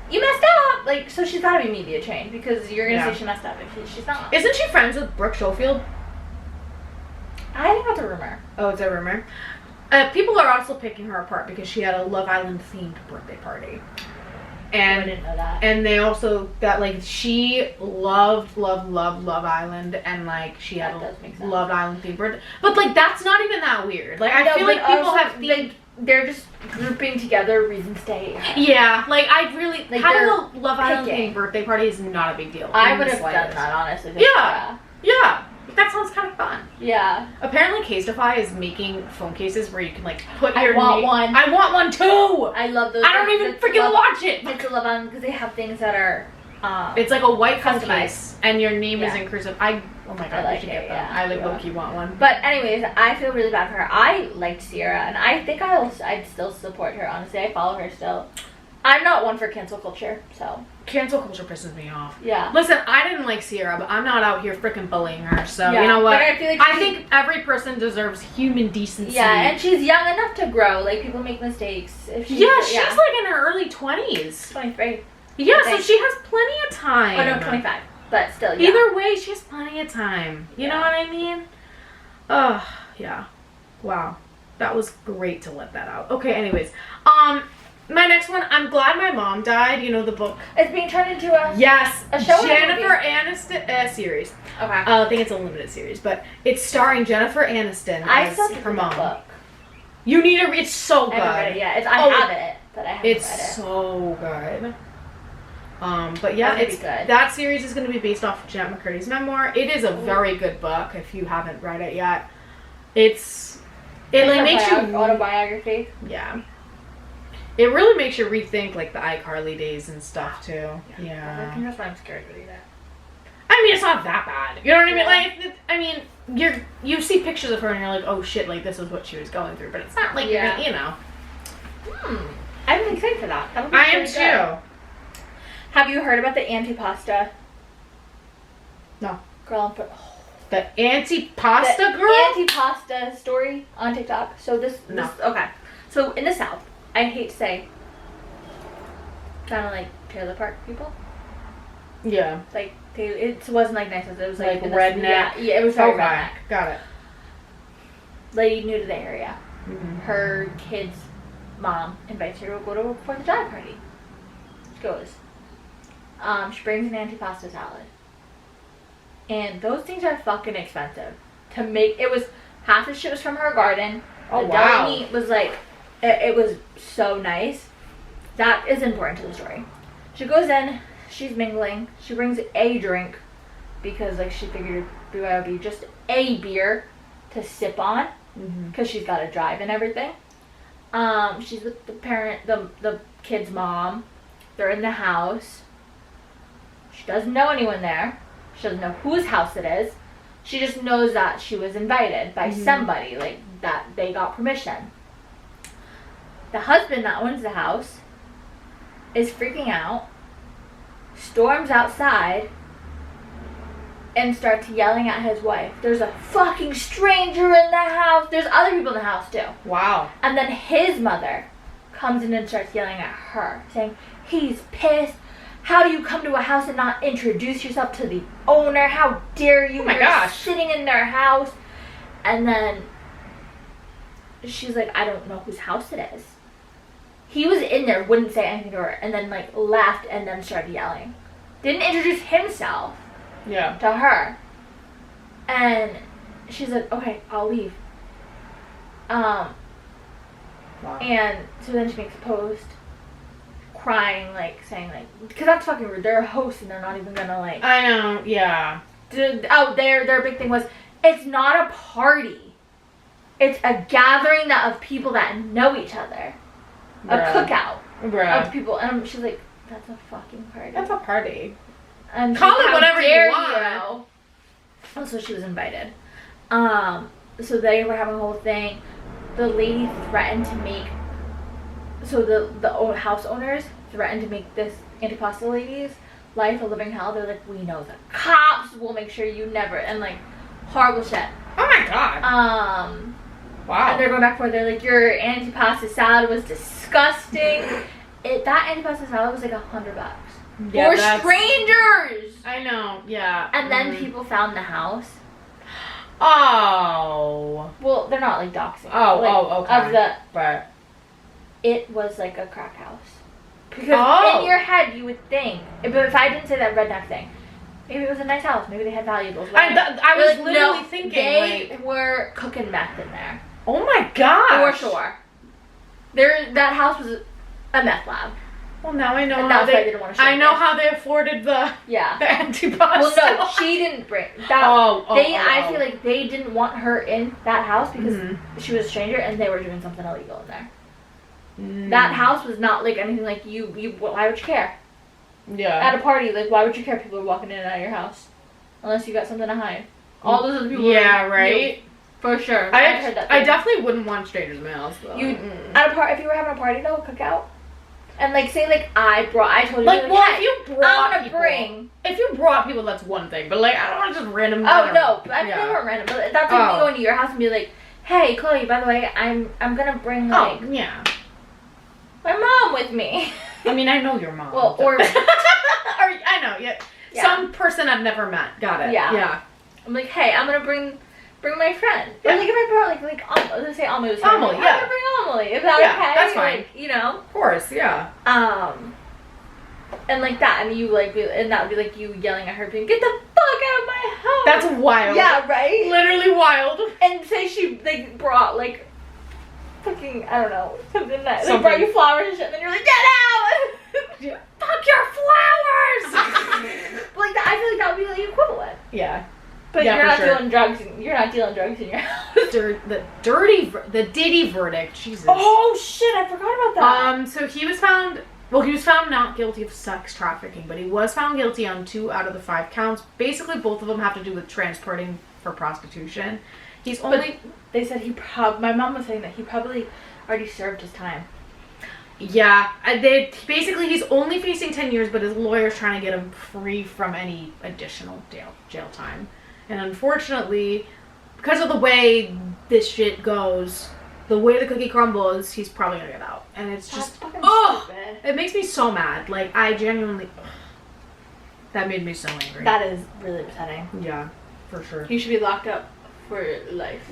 you messed up. Like, so she's gotta be media trained, because you're gonna Yeah. say she messed up if she's not. Isn't she friends with Brooke Schofield? I think that's a rumor. Oh, it's a rumor. People are also picking her apart because she had a Love Island themed birthday party. I And didn't know that. and they also that like she loved Love Island, and like she had That does make a sense. Love Island themed birthday. But like that's not even that weird. Like I No, feel but like people also, have themed. like, they're just grouping together reasons to hate her. Yeah, like I really Like, having they're a Love Island picking. themed birthday party is not a big deal. I in would the have done slightest. that, honestly. Yeah. Yeah, that sounds kind of fun. Yeah. Apparently, Casetify is making phone cases where you can like put I your want name. one. I want one too. I love those. I don't even freaking watch it. It's a Love Island because they have things that are. It's like a white phone Customized. case, and your name is Yeah. in cursive. Oh my god, I I like should it, get them. yeah. I like Yeah. low-key want one. But anyways, I feel really bad for her. I liked Sierra, and I think I'd still support her. Honestly, I follow her still. I'm not one for cancel culture, so Cancel culture pisses me off. yeah. Listen, I didn't like Sierra, but I'm not out here freaking bullying her. So Yeah, you know what? but I feel like I think every person deserves human decency. Yeah, and she's young enough to grow. Like, people make mistakes. If she's, she's like in her early 20s. 23. Yeah, I so think. she has plenty of time. Oh no, 25. But still, yeah. Either way, she has plenty of time. You know Yeah. what I mean? Oh, yeah. Wow. That was great to let that out. Okay, anyways. My next one, I'm glad my mom died. You know the book? It's being turned into a Yes. A show or a Jennifer movie? Aniston series. okay. I think it's a limited series, but it's starring Jennifer Aniston I as still have to her read the mom. book. You need to read. It's so good. I haven't read it yet. I Oh, have it, but I haven't read it. It's so good. But yeah, That would be it's good. that series is going to be based off of Janet McCurdy's memoir. It is a very good book if you haven't read it yet. It like Like makes her you autobiography. yeah. It really makes you rethink like the iCarly days and stuff too. I Yeah. think that's why I'm scared to read it. I mean, it's not that bad. You know what I mean? Yeah. Like, I mean, you see pictures of her and you're like, oh shit, like this is what she was going through. But it's not like Yeah. you know. I'm excited for that. That would be I am really good. too. Have you heard about the antipasta? No. Girl, The antipasta the girl. antipasta story on TikTok. So No. okay. So in the South, I hate to say, kind of like trailer park people. Yeah. Like it wasn't like nice. It was like in the- redneck. Yeah, it was very Okay. redneck. Got it. Lady new to the area. Mm-hmm. Her kid's mom invites her to go to a 4th of July party. She goes. She brings an antipasta salad. And those things are fucking expensive. To make, it was, half the shit was from her garden. Oh, the wow. deli meat was like, it was so nice. That is important to the story. She goes in, she's mingling, she brings a drink, because like she figured it would be just a beer to sip on, because she's got to drive and everything. She's with the parent, the kid's mom. They're in the house. She doesn't know anyone there. She doesn't know whose house it is. She just knows that she was invited by somebody, like that they got permission. The husband that owns the house is freaking out, storms outside, and starts yelling at his wife. There's a fucking stranger in the house. There's other people in the house too. Wow. And then his mother comes in and starts yelling at her, saying, he's pissed. How do you come to a house and not introduce yourself to the owner? How dare you? Oh my You're gosh. sitting in their house. And then she's like, I don't know whose house it is. He was in there, wouldn't say anything to her, and then like left and then started yelling. Didn't introduce himself to her. And she's like, okay, I'll leave. Wow. And so then she makes a post crying, like saying like, because that's fucking rude. They're a host and they're not even gonna like. I know, yeah. Their big thing was, it's not a party. It's a gathering of people that know each other. A cookout of people. And she's like, that's a fucking party. That's a party. And call it whatever you want. Also, she was invited. So they were having a whole thing. The lady threatened to make. So the house owners threatened to make this antipasta lady's life a living hell. They're like, we know the cops will make sure you never, and like horrible shit. Oh my god. Wow. And they're going back and forth. They're like, your antipasta salad was disgusting. That antipasta salad was like $100 for strangers. I know. Yeah. And then people found the house. Oh. Well, they're not like doxing. Okay. But it was like a crack house. Because in your head you would think, but if I didn't say that redneck thing, maybe it was a nice house. Maybe they had valuables. I was like, literally thinking they were cooking meth in there. Oh my god. For sure. That house was a meth lab. Well, now I know and how that's why I didn't want to show how they afforded the antipasta. Well, no, she didn't bring that. I feel like they didn't want her in that house because she was a stranger and they were doing something illegal in there. That house was not like anything like you. Why would you care? Yeah. At a party, like why would you care? People are walking in and out of your house, unless you got something to hide. All those other people. Yeah, right. For sure. I heard that. I definitely wouldn't want strangers in my house though. If you were having a party though, a cookout, and like say like I told you like well hey, if you brought I'm people, bring. If you brought people, that's one thing. But like I don't want to just random. Oh no, they weren't random. But that's like me going to your house and be like, hey Chloe, by the way, I'm gonna bring like my mom with me. I mean, I know your mom. Well, or I know, yeah. Some person I've never met. Got it. Yeah. I'm like, hey, I'm gonna bring my friend. Yeah. Or like if I brought like let's say Amelie was here. Amelie, I'm gonna bring Amelie. Is that okay? That's fine. Like, you know. Of course, yeah. And like that, and you like, and that would be like you yelling at her, being, "Get the fuck out of my house!" That's wild. Yeah, right. Literally wild. And say she like brought like. Fucking, I don't know, something that they brought you flowers and shit, and then you're like, get out! Fuck your flowers! Like that, I feel like that would be like equivalent. Yeah. But you're not dealing drugs. You're not dealing drugs in your house. The Diddy verdict. Jesus. Oh shit! I forgot about that. So he was found. Well, he was found not guilty of sex trafficking, but he was found guilty on 2 out of the 5 counts. Basically, both of them have to do with transporting for prostitution. He's only. But they said my mom was saying that he probably already served his time. Yeah, he's only facing 10 years, but his lawyer's trying to get him free from any additional jail time. And unfortunately, because of the way this shit goes, the way the cookie crumbles, he's probably gonna get out. And it's just stupid. It makes me so mad. Like I genuinely, that made me so angry. That is really upsetting. Yeah, for sure. He should be locked up for life.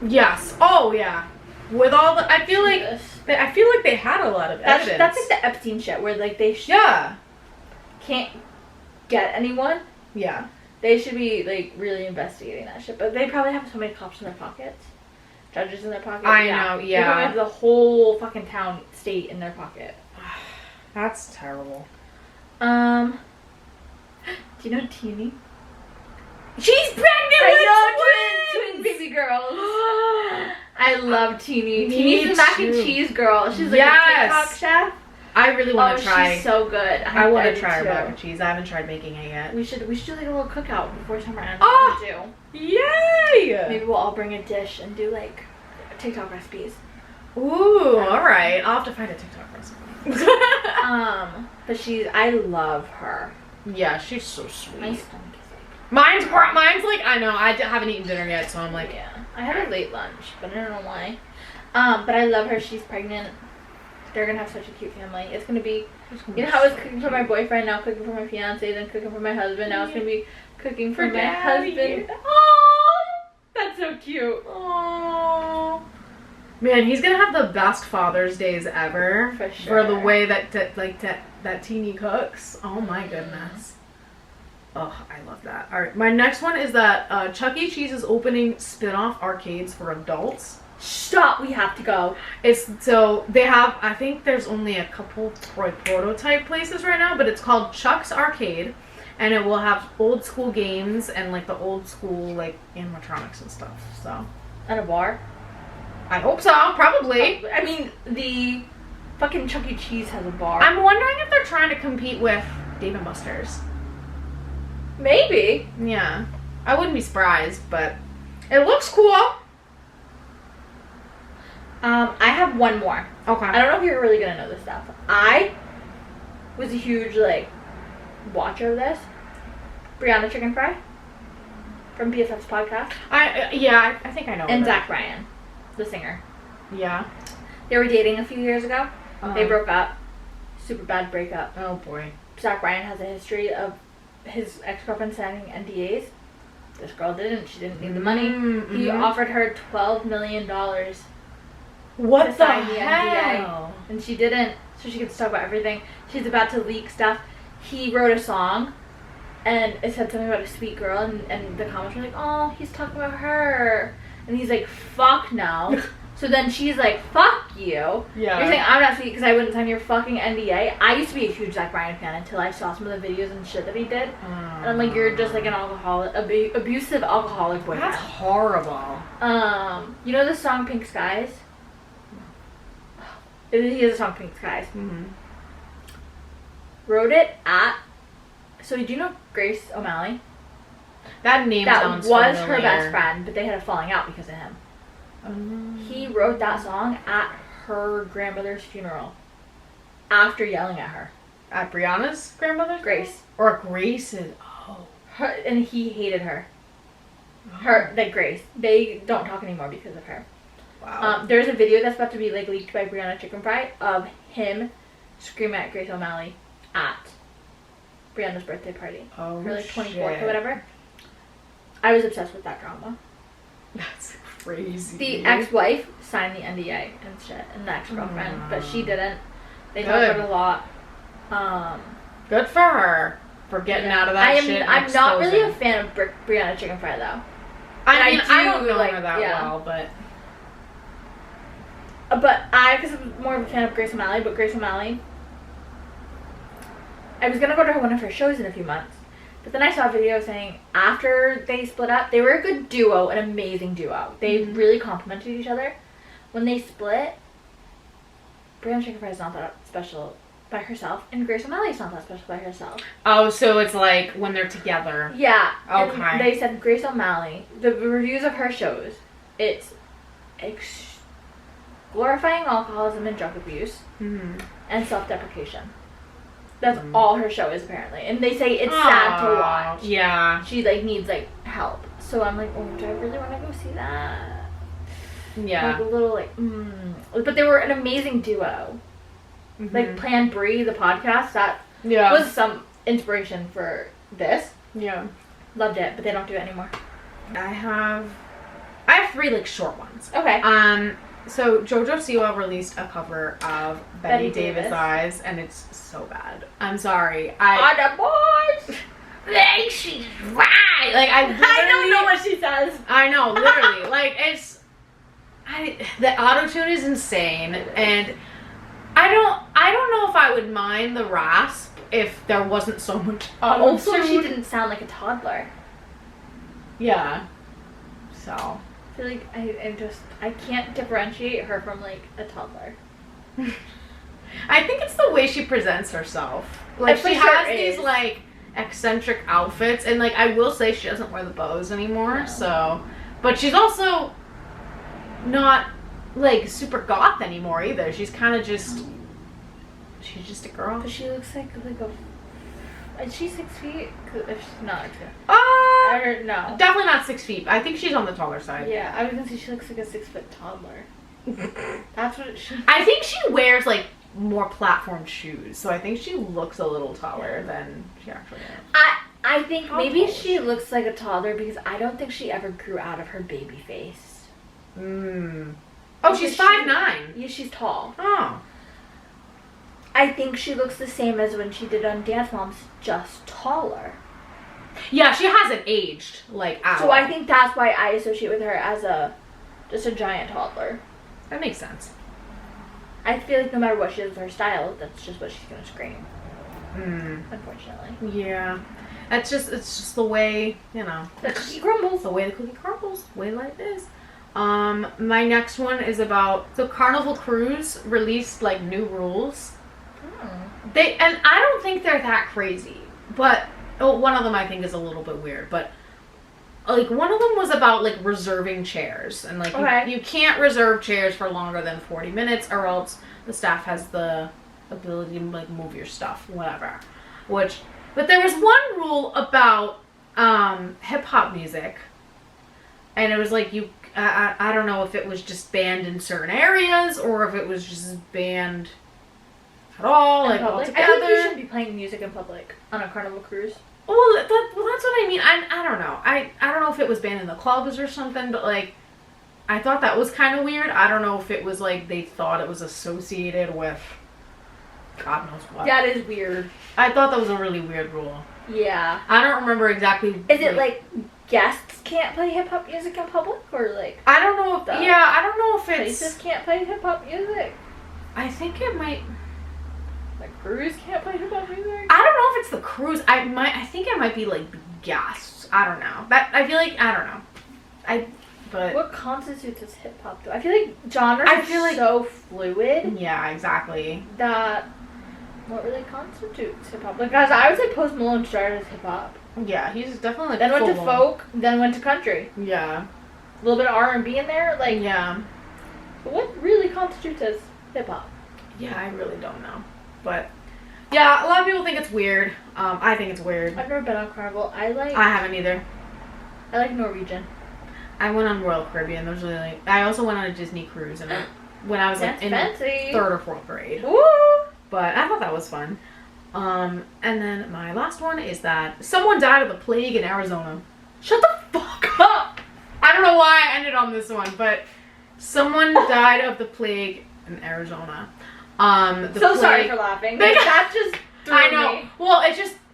Yes. Oh yeah. With all the, I feel like they had a lot of evidence. That's like the Epstein shit, where like they can't get anyone. Yeah. They should be like really investigating that shit, but they probably have so many cops in their pockets, judges in their pocket. I know. Yeah. They probably have the whole fucking state in their pocket. That's terrible. Do you know Teeny? She's pregnant with twin baby girls. I love Teeny. Me Teeny's the mac and too. cheese girl. She's like a TikTok chef. I really want to try. She's so good. I want to try her too. mac and cheese. I haven't tried making it yet. We should do like a little cookout before summer ends. Oh! Yay! Maybe we'll all bring a dish and do like TikTok recipes. Ooh, all right. I'll have to find a TikTok recipe. But I love her. Yeah, she's so sweet. My stomach is like. Mine's like, I know, I haven't eaten dinner yet, so I'm like. Yeah. I had a late lunch, but I don't know why. But I love her. She's pregnant. They're gonna have such a cute family. It's gonna be, you know how I was cooking for my boyfriend, now cooking for my fiance, then cooking for my husband. Now it's gonna be cooking for my husband. Oh, that's so cute. Oh, man, he's gonna have the best Father's Days ever. For sure. For the way that teeny cooks. Oh my goodness. Oh, I love that. All right, my next one is that Chuck E. Cheese is opening spin-off arcades for adults. Stop! We have to go. They have, I think there's only a couple prototype places right now, but it's called Chuck's Arcade, and it will have old school games and like the old school like animatronics and stuff. So. At a bar? I hope so. Probably. I mean, the fucking Chuck E. Cheese has a bar. I'm wondering if they're trying to compete with Dave & Buster's. Maybe. Yeah. I wouldn't be surprised, but it looks cool. I have one more. Okay. I don't know if you're really gonna know this stuff. I was a huge watcher of this. Brianna Chicken Fry from BFF's podcast. I think I know. And Zach Bryan, the singer. Yeah. They were dating a few years ago. Uh-huh. They broke up. Super bad breakup. Oh boy. Zach Bryan has a history of his ex-girlfriend signing NDAs. This girl didn't. She didn't need the money. Mm-hmm. He offered her $12 million. What to the sign the hell? NDA, and she didn't, so she could talk about everything. She's about to leak stuff. He wrote a song, and it said something about a sweet girl, and the comments were like, oh, he's talking about her. And he's like, fuck no. So then she's like, fuck you. Yeah. You're saying I'm not sweet because I wouldn't sign your fucking NDA. I used to be a huge Zach Bryan fan until I saw some of the videos and shit that he did. And I'm like, you're just like an abusive alcoholic boyfriend. That's horrible. You know the song Pink Skies? He has a song Pink Skies. Mm-hmm. Wrote it at. So do you know Grace O'Malley? That name sounds was familiar. her best friend, but they had a falling out because of him. He wrote that song at her grandmother's funeral after yelling at her. At Brianna's grandmother's? Grace. Or Grace's. Oh. And he hated her. Her, Grace. They don't talk anymore because of her. Wow. There's a video that's about to be leaked by Brianna Chicken Fry of him screaming at Grace O'Malley at Brianna's birthday party. Oh, her 24th shit. or whatever. I was obsessed with that drama. That's crazy. The ex-wife signed the NDA and shit, and the ex-girlfriend, but she didn't. They talked Good. about it a lot. Good for her for getting out of that shit. And I'm not really a exposing. fan of Brianna Chicken Fry though. I mean, I do don't know like- her that yeah. well, but But because I'm more of a fan of Grace O'Malley, but Grace O'Malley, I was gonna go to one of her shows in a few months, but then I saw a video saying after they split up, they were a good duo, an amazing duo. They really complemented each other. When they split, Brianna Chicken Fry is not that special by herself, and Grace O'Malley is not that special by herself. oh, so it's like when they're together. Yeah. Okay. And they said Grace O'Malley, the reviews of her shows, it's glorifying alcoholism and drug abuse and self-deprecation. That's all her show is apparently, and they say it's sad to watch. Yeah. She needs help. So I'm like, oh, do I really want to go see that? Yeah. Like a little but they were an amazing duo. Like Plan Brie, the podcast, that was some inspiration for this. Yeah. Loved it, but they don't do it anymore. I have 3 short ones. Okay. So JoJo Siwa released a cover of Betty Davis Davis. Eyes, and it's so bad. I'm sorry. On the boys! Like, she's right. Like, I don't know what she says. I know, literally. The auto-tune is insane, and I don't know if I would mind the rasp if there wasn't so much auto-tune. Also, she didn't sound like a toddler. Yeah. So. I feel like I can't differentiate her from a toddler. I think it's the way she presents herself. Like, It for she sure has is. these, like, eccentric outfits, and, like, I will say she doesn't wear the bows anymore, No. so... But she's also not, like, super goth anymore, either. She's kind of just... She's just a girl. But she looks like a... Is she 6 feet? 'Cause if she's not, Ah! or no. Definitely not 6 feet. I think she's on the taller side. Yeah, I was gonna say she looks like a 6-foot toddler. That's what she... I think she wears, like, more platform shoes, so I think she looks a little taller than she actually is. I think How maybe tall is she looks like a toddler because I don't think she ever grew out of her baby face. Oh, she's 5'9". Yeah, she's tall. Oh. I think she looks the same as when she did on Dance Moms, just taller. Yeah, she hasn't aged, like, at So all. I think that's why I associate with her as just a giant toddler. That makes sense. I feel like no matter what she does with her style, that's just what she's gonna scream. Unfortunately. Yeah. It's just the way, you know. The cookie crumbles. The way the cookie crumbles. The way life is. My next one is about, so Carnival Cruise released, like, new rules. And I don't think they're that crazy, but one of them I think is a little bit weird, but like one of them was about like reserving chairs, and like you can't reserve chairs for longer than 40 minutes or else the staff has the ability to like move your stuff, whatever. But there was one rule about hip hop music, and it was like I don't know if it was just banned in certain areas or if it was just banned at all, like all together. I think you shouldn't be playing music in public on a Carnival Cruise. Well, that's what I mean. I don't know. I don't know if it was banned in the clubs or something, but like, I thought that was kind of weird. I don't know if it was like they thought it was associated with God knows what. That is weird. I thought that was a really weird rule. Yeah. I don't remember exactly. Is it like guests can't play hip hop music in public, or like I don't know if I don't know if it's places can't play hip hop music? I think it might. Like cruise can't play hip hop music? I don't know if it's the cruise. I think it might be like the guests. I don't know. I feel like I don't know. But what constitutes as hip hop though? I feel like genres are so fluid. Yeah, exactly. That what really constitutes hip hop? Like guys, I would say Post Malone started as hip hop. Yeah, he's definitely like then went to folk, then went to country. Yeah. A little bit of R&B in there, like yeah. But what really constitutes as hip hop? Yeah, I really don't know. But yeah, a lot of people think it's weird. I think it's weird. I've never been on Carnival. I haven't either. I like Norwegian. I went on Royal Caribbean. There's really I also went on a Disney cruise and when I was like in fancy. 3rd or 4th grade. Woo! But I thought that was fun. And then my last one is that someone died of the plague in Arizona. Shut the fuck up! I don't know why I ended on this one, but someone died of the plague in Arizona. Sorry for laughing. That just threw I know. me. Well,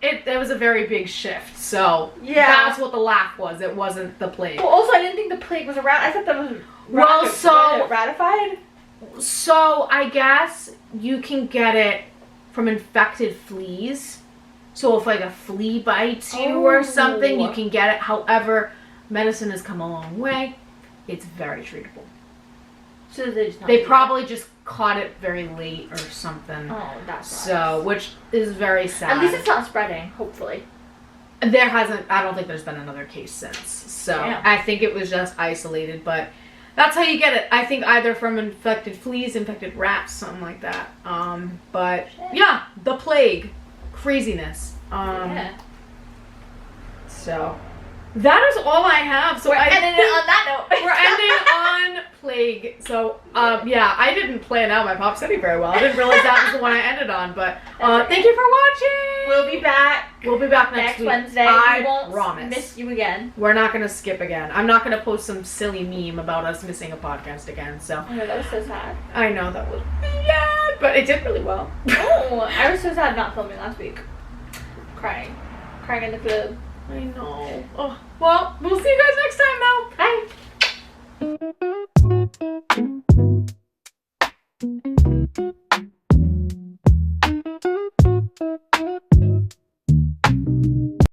it was a very big shift. So yeah, that's what the laugh was. It wasn't the plague. Well, also I didn't think the plague was around. I thought that was ratified. So I guess you can get it from infected fleas. So if like a flea bites you or something, you can get it. However, medicine has come a long way. It's very treatable. So they probably just caught it very late or something. Oh, that's so, which is very sad. At least it's not spreading, hopefully. There hasn't, I don't think there's been another case since. So, I think it was just isolated, but that's how you get it. I think either from infected fleas, infected rats, something like that. But, yeah, the plague. Craziness. So, that is all I have. So we're ending it on that note. We're ending on plague. So, yeah, I didn't plan out my Pop City very well. I didn't realize that was the one I ended on. But thank you for watching. We'll be back. We'll be back next week. Wednesday. I we won't promise. Miss you again. We're not going to skip again. I'm not going to post some silly meme about us missing a podcast again. So. I know, that was so sad. I know, that was bad, but it did really well. Oh, I was so sad not filming last week. Crying in the club. I know. Oh, well, we'll see you guys next time, though. Bye.